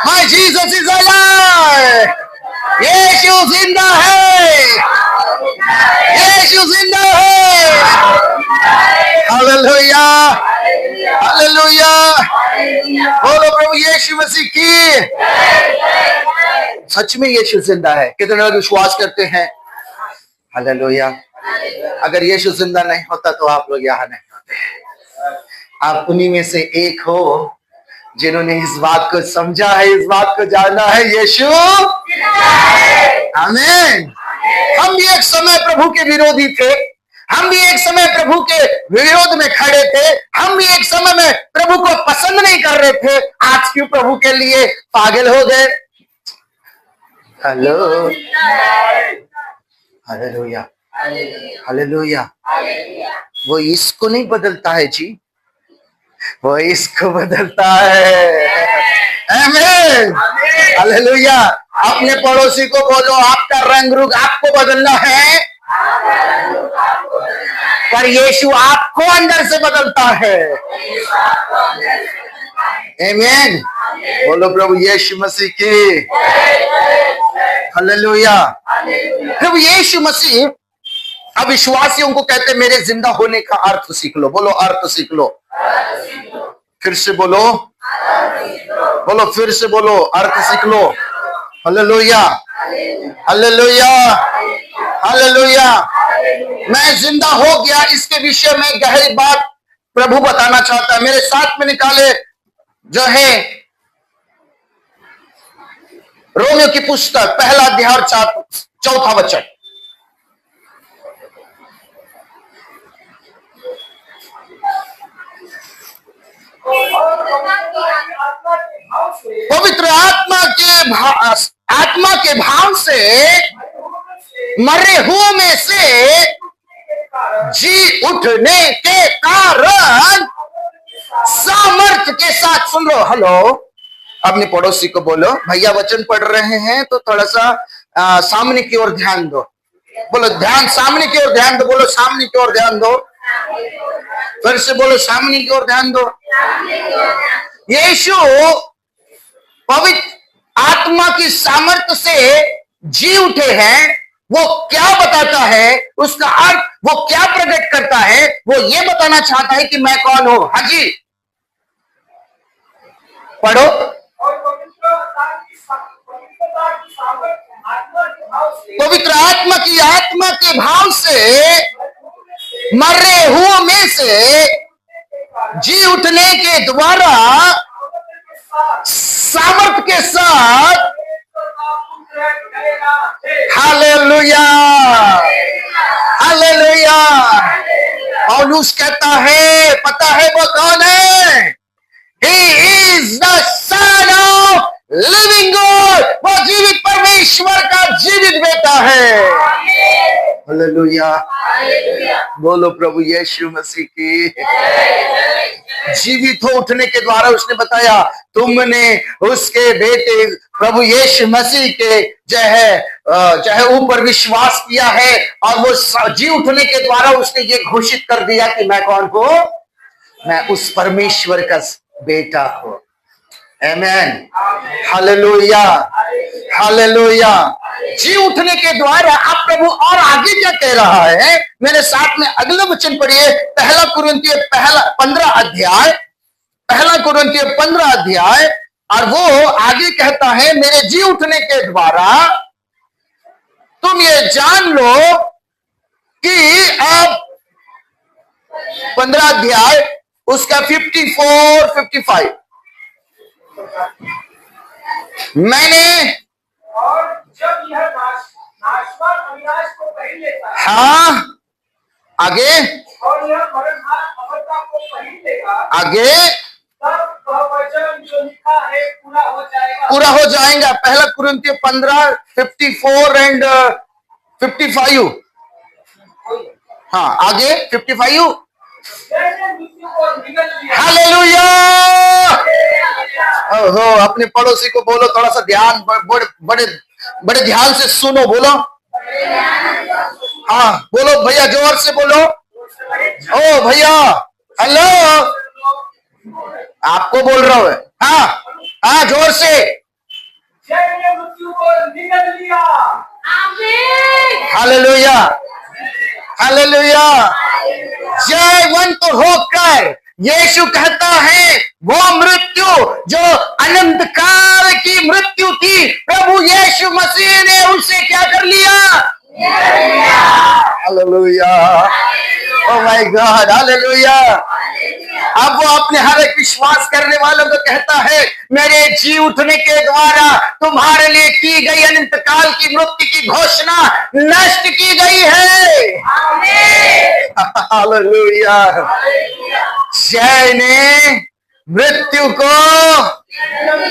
My Jesus is alive. यीशु जिंदा है, यीशु जिंदा है। Hallelujah, hallelujah. बोलो प्रभु यीशु मसीह की। सच में यीशु जिंदा है। कितने लोग विश्वास करते हैं? हालेलुया। अगर यीशु जिंदा नहीं होता तो आप लोग यहाँ नहीं होते। आप उन्हीं में से एक हो जिन्होंने इस बात को समझा है, इस बात को जाना है यीशु। आमीन। हम भी एक समय प्रभु के विरोधी थे, हम भी एक समय प्रभु के विरोध में खड़े थे, हम भी एक समय में प्रभु को पसंद नहीं कर रहे थे। आज क्यों प्रभु के लिए पागल हो गए? Hello, hallelujah, hallelujah. वो इसको नहीं बदलता है जी, वो इसको बदलता है। आमीन, हालेलुया। अपने पड़ोसी को बोलो आपका रंग रूप आपको बदलना है, पर यीशु आपको अंदर से बदलता है। आमीन। बोलो प्रभु यीशु मसीह की। हालेलुया। प्रभु यीशु मसीह अविश्वासियों को कहते मेरे जिंदा होने का अर्थ सीख लो। बोलो अर्थ सीख लो। फिर से बोलो, बोलो फिर से बोलो, अर्थ सीख लो। Hallelujah, hallelujah, hallelujah. मैं जिंदा हो गया इसके विषय में गहरी बात प्रभु बताना चाहता है। मेरे साथ में निकाले जो है रोमियो की पुस्तक 1 अध्याय 4 वचन। पवित्र आत्मा के भाव से मरे हुओं में से जी उठने के कारण सामर्थ्य के साथ। सुन लो, हेलो, अपने पड़ोसी को बोलो भैया वचन पढ़ रहे हैं तो थोड़ा सा सामने की ओर ध्यान दो। बोलो ध्यान, सामने की ओर ध्यान दो। बोलो सामने की ओर ध्यान दो। फिर से बोलो सामने की ओर ध्यान दो। यीशु पवित्र आत्मा की सामर्थ्य से जी उठे हैं। वो क्या बताता है, उसका अर्थ वो क्या प्रकट करता है? वो ये बताना चाहता है कि मैं कौन हूं। हाँ जी, पढ़ो। पवित्र आत्मा के भाव से मरे हुओं में से जी उठने के द्वारा सामर्थ के साथ, हालेलुया हालेलुया। पौलुस कहता है, पता है वो कौन है? He is the son of living God, वो जीवित परमेश्वर का जीवित बेटा है। हालेलुया, बोलो प्रभु यीशु मसीह की। जीवित हो उठने के द्वारा उसने बताया, तुमने उसके बेटे प्रभु यीशु मसीह के चाहे ऊपर विश्वास किया है, और वो जी उठने के द्वारा उसने ये घोषित कर दिया कि मैं कौन हूं? मैं उस परमेश्वर का बेटा हूं। आमेन, हालेलुया हालेलुया। जी उठने के द्वारा अब प्रभु और आगे क्या कह रहा है? मेरे साथ में अगला वचन पढ़िए, पहला कुरिन्थियों 15 अध्याय, पहला कुरिन्थियों 15 अध्याय। और वो आगे कहता है, मेरे जी उठने के द्वारा तुम ये जान लो कि अब 15 अध्याय उसका 54-55, मैंने और जब यह नाशवान अविनाश को पहन लेता है, हाँ आगे, और यह मरणहार अमरता को पहन लेगा, आगे, तब वह वचन जो लिखा है पूरा हो जाएगा, पूरा हो जाएगा। पहला कुरिन्थियों 15, 54 एंड 55। हाँ आगे 55। हालेलुया। ओहो, अपने पड़ोसी को बोलो, थोड़ा सा ध्यान, बड़े बड़े ध्यान से सुनो, बोलो। हाँ बोलो भैया, जोर से बोलो। ओ भैया, हेलो, आपको बोल रहा हूँ। हाँ हाँ, जोर से। मृत्यु को निगल लिया। Hallelujah hallelujah. जयवंत होकर यीशु कहता है, वो मृत्यु जो अनंत काल की मृत्यु थी, प्रभु यीशु मसीह ने उसे क्या कर लिया? Hallelujah, oh my God, hallelujah. अब वो अपने हर एक विश्वास करने वालों को कहता है, मेरे जी उठने के द्वारा तुम्हारे लिए की गई अनंत काल की मृत्यु की घोषणा नष्ट की गई है। हालेलुया। जय ने मृत्यु को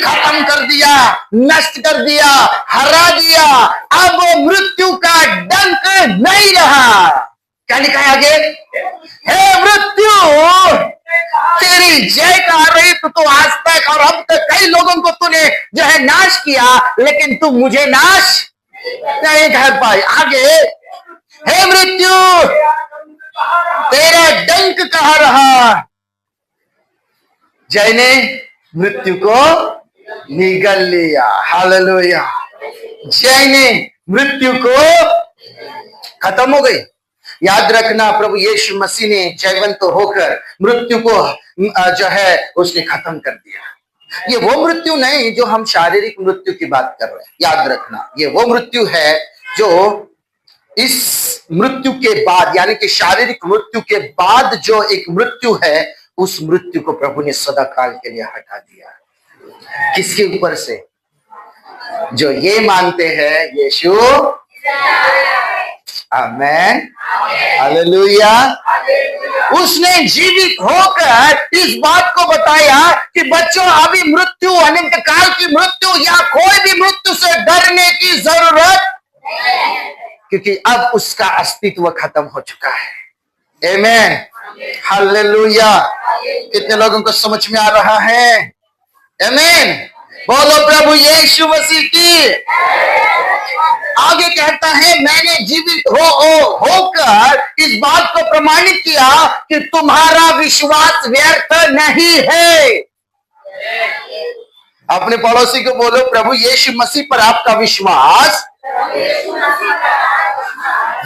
खत्म कर दिया, नष्ट कर दिया, हरा दिया। अब वो मृत्यु का डंक नहीं रहा। क्या लिखा है आगे? हे मृत्यु, तेरी जय का रही तो आज तक और अब तक कई लोगों को तूने जो है नाश किया, लेकिन तू मुझे नाश नहीं कर पाई। आगे, हे मृत्यु, तेरा डंक कहाँ रहा? जय ने मृत्यु को निगल लिया। हालेलुया। जय ने मृत्यु को खत्म हो गई। याद रखना, प्रभु यीशु मसीह ने जयवंत होकर मृत्यु को जो है उसने खत्म कर दिया। ये वो मृत्यु नहीं जो हम शारीरिक मृत्यु की बात कर रहे हैं। याद रखना, ये वो मृत्यु है जो इस मृत्यु के बाद, यानी कि शारीरिक मृत्यु के बाद जो एक मृत्यु है, उस मृत्यु को प्रभु ने सदा काल के लिए हटा दिया। किसके ऊपर से? जो ये मानते हैं यीशु। आमेन, हालेलुया। उसने जीवित होकर इस बात को बताया कि बच्चों, अभी मृत्यु, अनंत काल की मृत्यु या कोई भी मृत्यु से डरने की जरूरत, क्योंकि अब उसका अस्तित्व खत्म हो चुका है। आमेन, हालेलुया। कितने लोगों को समझ में आ रहा है? आमेन, बोलो प्रभु यीशु मसीह की। आगे कहता है, मैंने जीवित होकर इस बात को प्रमाणित किया कि तुम्हारा विश्वास व्यर्थ नहीं है। अपने पड़ोसी को बोलो, प्रभु यीशु मसीह पर आपका विश्वास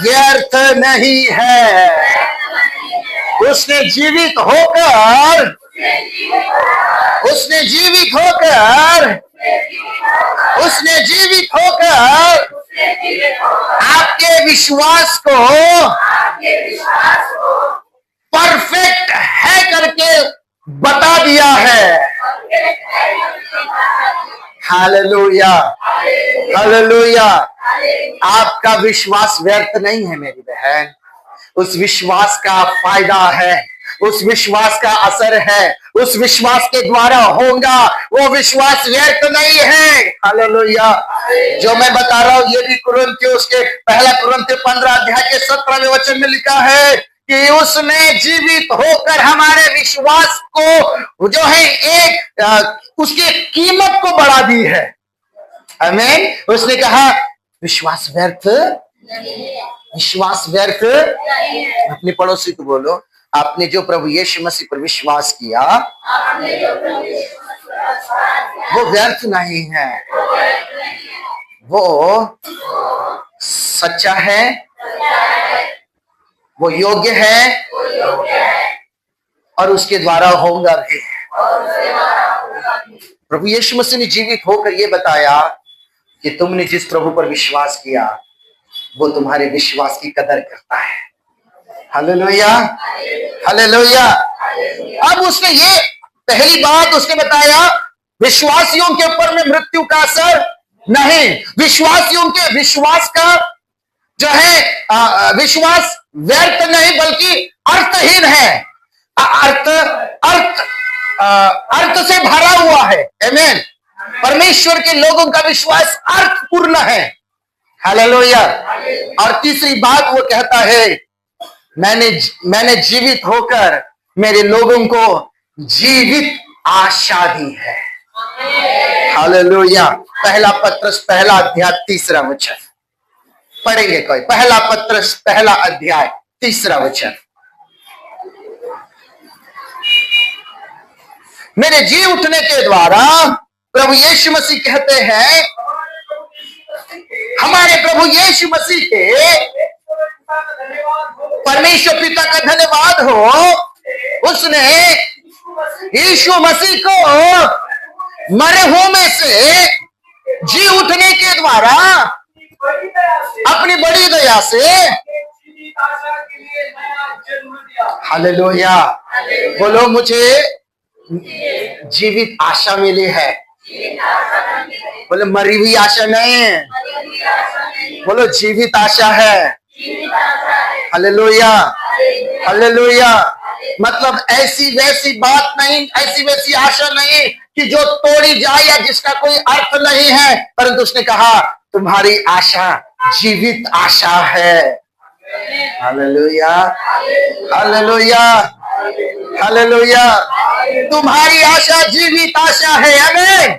व्यर्थ नहीं है। उसने जीवित होकर आपके विश्वास को परफेक्ट है करके बता दिया है। Hallelujah, hallelujah. आपका विश्वास व्यर्थ नहीं है मेरी बहन, उस विश्वास का फायदा है, उस विश्वास का असर है, उस विश्वास के द्वारा होगा, वो विश्वास व्यर्थ नहीं है। हालेलुया। जो मैं बता रहा हूं ये भी कुरिन्थियों उसके पहला कुरिन्थियों 15 अध्याय के 17वें वचन में लिखा है कि उसने जीवित होकर हमारे विश्वास को जो है एक उसकी कीमत को बढ़ा दी है। आमीन। उसने कहा विश्वास व्यर्थ, विश्वास व्यर्थ। अपने पड़ोसी को बोलो, आपने जो प्रभु यीशु मसीह पर विश्वास किया वो व्यर्थ नहीं है, वो सच्चा है, वो योग्य है और उसके द्वारा होगा भी। प्रभु यीशु मसीह ने जीवित होकर ये बताया कि तुमने जिस प्रभु पर विश्वास किया वो तुम्हारे विश्वास की कदर करता है। Hallelujah, hallelujah. अब उसने ये पहली बात उसने बताया, विश्वासियों के ऊपर में मृत्यु का असर नहीं। विश्वासियों के विश्वास का जो है विश्वास व्यर्थ नहीं बल्कि अर्थहीन है, अर्थ अर्थ अर्थ से भरा हुआ है। आमीन। परमेश्वर के लोगों का विश्वास अर्थपूर्ण है। हालेलुया। और तीसरी बात वो कहता है, मैंने जीवित होकर मेरे लोगों को जीवित आशा दी है। हालेलुया। पहला पत्रस पहला अध्याय 3 वचन पढ़ेंगे कोई? पहला पत्रस पहला अध्याय 3 वचन। मेरे जी उठने के द्वारा प्रभु यीशु मसीह कहते हैं, हमारे प्रभु यीशु मसीह के परमेश्वर पिता का धन्यवाद हो, उसने यीशु मसीह को मरे हुए में से जी उठने के द्वारा अपनी बड़ी दया से हालेलुया बोलो, मुझे जीवित आशा मिली है। बोले मरी हुई आशा नहीं, बोलो जीवित आशा है। Hallelujah, hallelujah. मतलब ऐसी वैसी बात नहीं, ऐसी वैसी आशा नहीं कि जो तोड़ी जाए या जिसका कोई अर्थ नहीं है, परंतु उसने कहा तुम्हारी आशा जीवित आशा है। Hallelujah, hallelujah, hallelujah. तुम्हारी आशा जीवित आशा है। आमीन।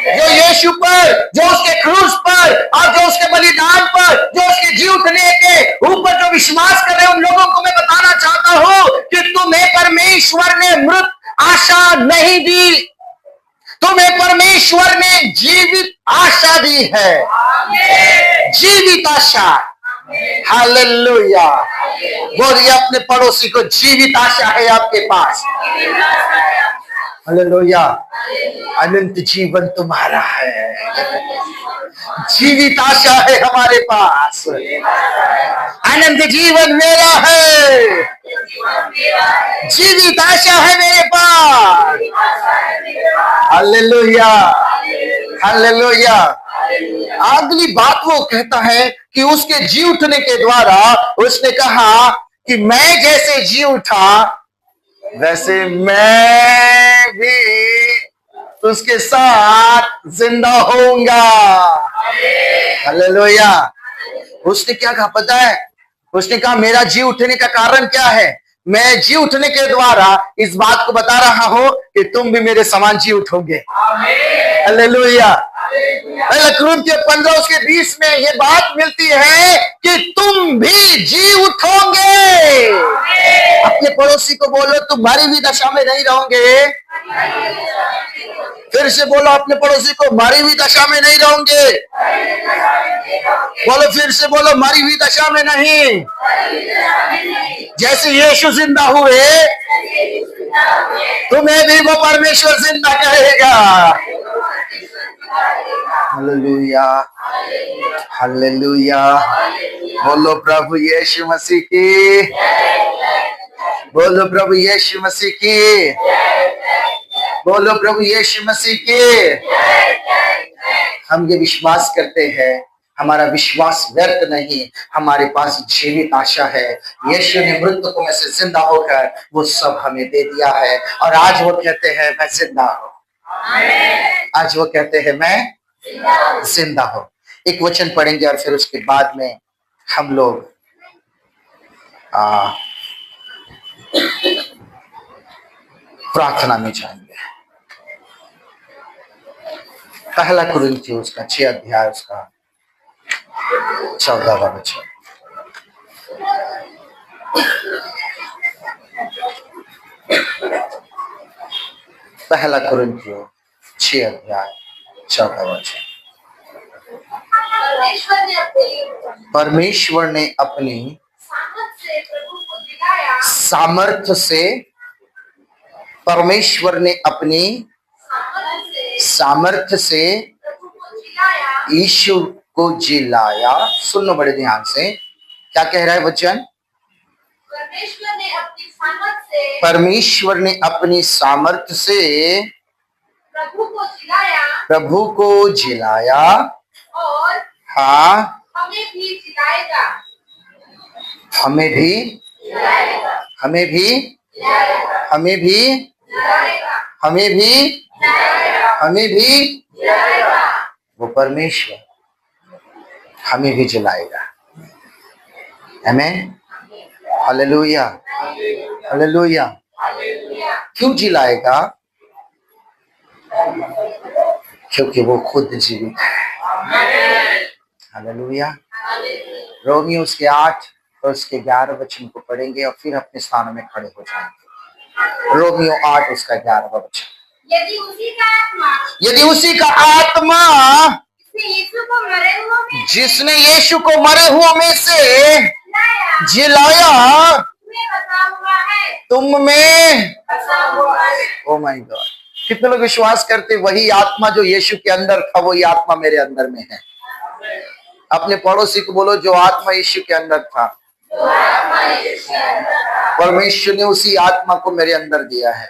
जो यीशु पर, जो उसके क्रूस पर और जो उसके बलिदान पर, जो उसके जी उठने के ऊपर जो विश्वास कर रहे हैं, उन लोगों को मैं बताना चाहता हूं कि तुम्हें परमेश्वर ने मृत आशा नहीं दी, तुम्हें परमेश्वर ने जीवित आशा दी है। जीवित आशा। हालेलुया। बोलिए अपने पड़ोसी को, जीवित आशा है आपके पास। हालेलुया। अनंत जीवन तुम्हारा है, जीवित आशा है हमारे पास। अनंत जीवन मेरा है, जीवित आशा है मेरे पास। Hallelujah, hallelujah. अगली बात वो कहता है कि उसके जी उठने के द्वारा उसने कहा कि मैं जैसे जी उठा वैसे मैं भी उसके साथ जिंदा होऊंगा। हालेलुया। उसने क्या कहा पता है? उसने कहा मेरा जी उठने का कारण क्या है? मैं जी उठने के द्वारा इस बात को बता रहा हूं कि तुम भी मेरे समान जी उठोगे। हालेलुया। कुरिन्थियों 15 उसके 20 में ये बात मिलती है कि तुम भी जी उठोगे। अपने पड़ोसी को बोलो तुम मरी हुई दशा में नहीं रहोगे। फिर से बोलो अपने पड़ोसी को, मरी हुई दशा में नहीं रहोगे। बोलो, फिर से बोलो, मरी हुई दशा में नहीं। जैसे यीशु जिंदा हुए तुम्हें भी वो परमेश्वर जिंदा करेगा। हालेलुया, हालेलुया, बोलो प्रभु यीशु मसीह की, बोलो प्रभु यीशु मसीह की, बोलो प्रभु यीशु मसीह की। हम ये विश्वास करते हैं, हमारा विश्वास व्यर्थ नहीं, हमारे पास जीवित आशा है। यीशु ने मृतकों में से जिंदा होकर वो सब हमें दे दिया है, और आज वो कहते हैं मैं जिंदा हूं। आज वो कहते हैं मैं जिंदा हूं। एक वचन पढ़ेंगे और फिर उसके बाद में हम लोग प्रार्थना में जाएंगे। पहला कुरिन्थियों उसका 6 अध्याय उसका 14वां वचन। पहला कुरिन्थियों 6 अध्याय 14वां वचन। परमेश्वर ने अपनी सामर्थ्य से, परमेश्वर ने अपनी सामर्थ्य से यीशु को जिलाया। सुनो बड़े ध्यान से, क्या कह रहा है वचन? परमेश्वर ने अपनी सामर्थ्य से प्रभु को जिलाया, और हाँ हमें भी जिलाएगा, हमें भी जिलाएगा, हमें भी जिलाएगा, हमें भी जिलाएगा, हमें भी जिलाएगा, हमें भी जिलाएगा। वो परमेश्वर हमें भी जिलाएगा। आमीन, हालेलुया, हालेलुया। क्यों जिलाएगा? क्योंकि वो खुद जीवित है। हालेलुया। रोमियो उसके 8 और उसके 11 वचन को पढ़ेंगे और फिर अपने स्थानों में खड़े हो जाएंगे। रोमियो 8 उसका 11वां वचन। यदि उसी का आत्मा जिसने यीशु को मरे हुओं में से जिलाया तुम में, ओ माय गॉड, कितने लोग विश्वास करते वही आत्मा जो यीशु के अंदर था वही आत्मा मेरे अंदर में है। अपने पड़ोसी को बोलो जो आत्मा यीशु के अंदर था परमेश्वर ने उसी आत्मा को मेरे अंदर दिया है।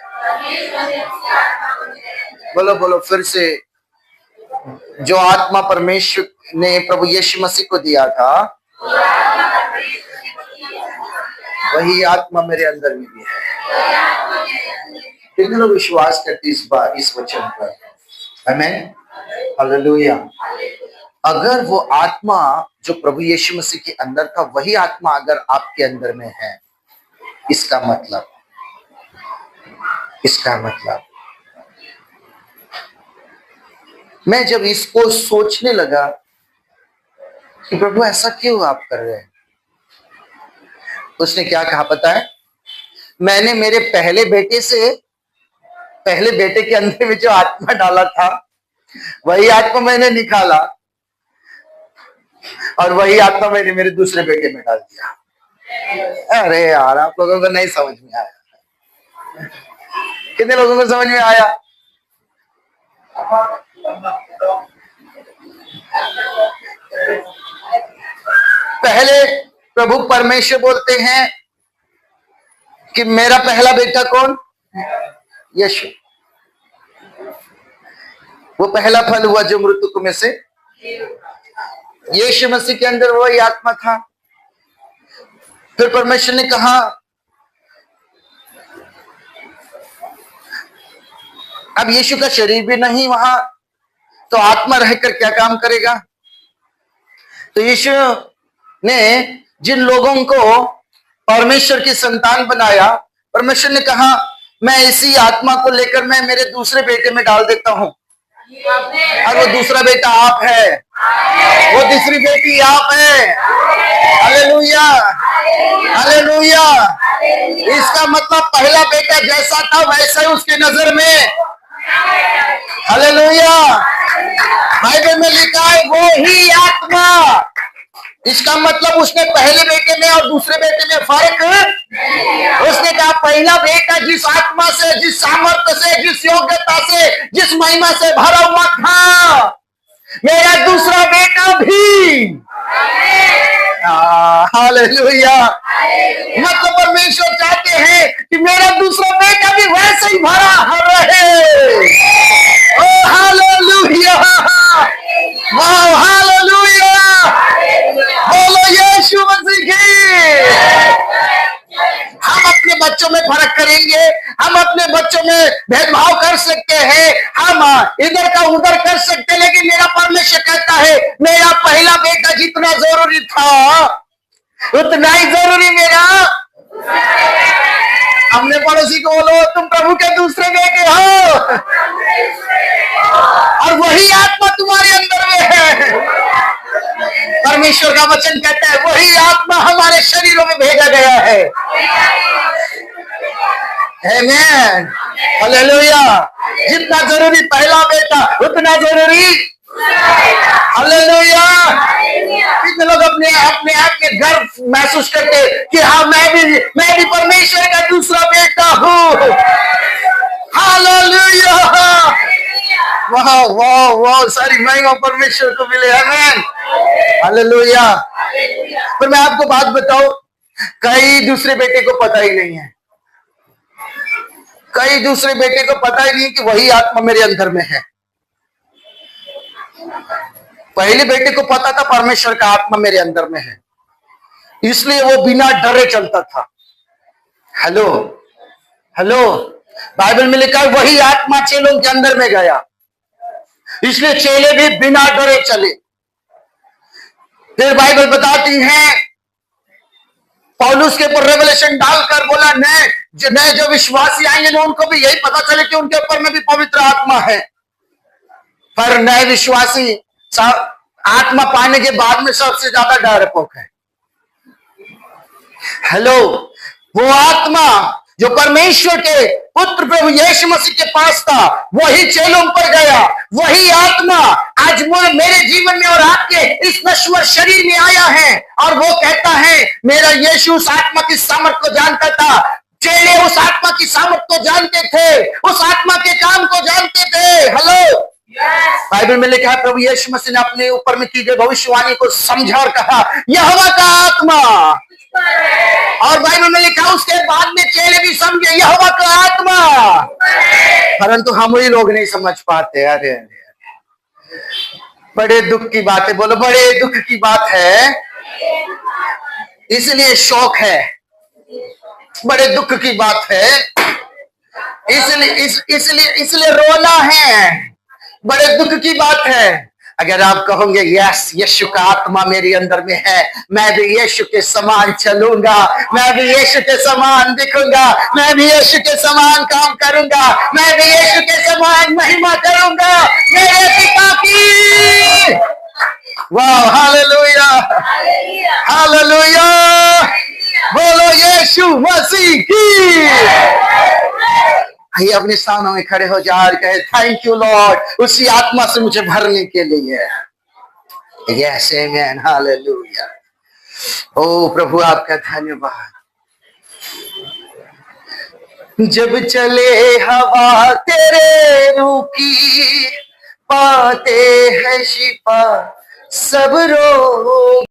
बोलो बोलो फिर से, जो आत्मा परमेश्वर ने प्रभु यीशु मसीह को दिया था वही आत्मा मेरे अंदर में भी है। कितने लोग विश्वास करते इस बार इस वचन पर? आमीन, हालेलुया। अगर वो आत्मा जो प्रभु यीशु मसीह के अंदर था वही आत्मा अगर आपके अंदर में है, इसका मतलब मैं जब इसको सोचने लगा कि प्रभु ऐसा क्यों आप कर रहे हैं, उसने क्या कहा पता है? मैंने मेरे पहले बेटे के अंदर में जो आत्मा डाला था वही आत्मा मैंने निकाला और वही आत्मा मैंने मेरे दूसरे बेटे में डाल दिया। अरे यार, आप लोगों को नहीं समझ में आया? कितने लोगों को समझ में आया? पहले प्रभु परमेश्वर बोलते हैं कि मेरा पहला बेटा कौन? यीशु। वो पहला फल हुआ जो मृतकों में से यीशु मसीह के अंदर वही आत्मा था। फिर परमेश्वर ने कहा अब यीशु का शरीर भी नहीं वहां, तो आत्मा रहकर क्या काम करेगा? तो यीशु ने जिन लोगों को परमेश्वर की संतान बनाया, परमेश्वर ने कहा मैं इसी आत्मा को लेकर मैं मेरे दूसरे बेटे में डाल देता हूं, और वो दूसरा बेटा आप है, वो तीसरी बेटी आप है। Hallelujah, hallelujah. इसका मतलब पहला बेटा जैसा था वैसा ही उसकी नजर में। हालेलुया। बाइबल में लिखा है वो ही आत्मा। इसका मतलब उसने पहले बेटे में और दूसरे बेटे में फर्क। उसने कहा पहला बेटा जिस आत्मा से, जिस सामर्थ्य से, जिस योग्यता से, जिस महिमा से भरा हुआ था, मेरा दूसरा बेटा भी हालेलुया। मतलब परमेश्वर चाहते हैं कि मेरा दूसरा बेटा भी वैसे ही भरा रहे। ओ हालेलुया, वाह हालेलुया, बोलो यीशु मसीह की। हम अपने बच्चों में फर्क करेंगे, हम अपने बच्चों में भेदभाव कर सकते हैं, हम इधर का उधर कर सकते हैं, लेकिन मेरा परमेश्वर कहता है मेरा पहला बेटा जितना जरूरी था उतना ही जरूरी मेरा। हमने पड़ोसी को बोलो तुम प्रभु के दूसरे बेटे हो, और वही आत्मा तुम्हारे अंदर में है। परमेश्वर का वचन कहता है वही आत्मा हमारे शरीरों में भेजा गया है। आमीन, हालेलुया। जितना जरूरी पहला बेटा उतना जरूरी हालेलुया। कितने लोग अपने अपने आप में गर्व महसूस करते कि हाँ मैं भी परमेश्वर का दूसरा बेटा हूँ। हालेलुया, वाह वाह वाह, सारी महिमा परमेश्वर को मिले। आमीन, हालेलुया। पर मैं आपको बात बताऊं, कई दूसरे बेटे को पता ही नहीं है, कई दूसरे बेटे को पता ही नहीं कि वही आत्मा मेरे अंदर में है। पहले बेटे को पता था परमेश्वर का आत्मा मेरे अंदर में है, इसलिए वो बिना डरे चलता था। हेलो हेलो, बाइबल में लिखा है वही आत्मा चेलों के अंदर में गया, इसलिए चेले भी बिना डरे चले। फिर बाइबल बताती है पौलुस के ऊपर रेवलेशन डालकर बोला नए जो विश्वासी आएंगे उनको भी यही पता चले कि उनके ऊपर में भी पवित्र आत्मा है। पर नए विश्वासी आत्मा पाने के बाद में सबसे ज्यादा डरपोक है। हेलो, वो आत्मा जो परमेश्वर के पुत्र प्रभु यीशु मसीह के पास था वही चेलों पर गया, वही आत्मा आज मेरे जीवन में और आपके इस नश्वर शरीर में आया है, और वो कहता है मेरा यीशु उस आत्मा की सामर्थ को जानता था। चेले उस आत्मा की सामर्थ को जानते थे, उस आत्मा के काम को जानते थे। हेलो, बाइबल में लिखा है प्रभु यीशु मसीह ने अपने ऊपर में की गई भविष्यवाणी को समझा और कहा यहोवा का आत्मा, और बाइबल में लिखा उसके बाद में चेले भी समझे यहोवा का आत्मा, परंतु हम वही लोग नहीं समझ पाते। अरे बड़े दुख की बात है, बोलो बड़े दुख की बात है। इसलिए शौक है, बड़े दुख की बात है, इसलिए रोना है, बड़े दुख की बात है। अगर आप कहोगे यस यीशु का आत्मा मेरे अंदर में है, मैं भी यीशु के समान चलूंगा, मैं भी यीशु के समान दिखूंगा, मैं भी यीशु के समान काम करूंगा, मैं भी यीशु के समान महिमा करूंगा मेरे पिता की। वाह हालेलुया, हालेलुया, बोलो यीशु मसीह की। आइए अपने स्थानों में खड़े हो जा और कहे थैंक यू लॉर्ड उसी आत्मा से मुझे भरने के लिए। Yes amen, hallelujah. ओ प्रभु आपका धन्यवाद। जब चले हवा तेरे रूह की, पाते हैं शिफा सब रोग।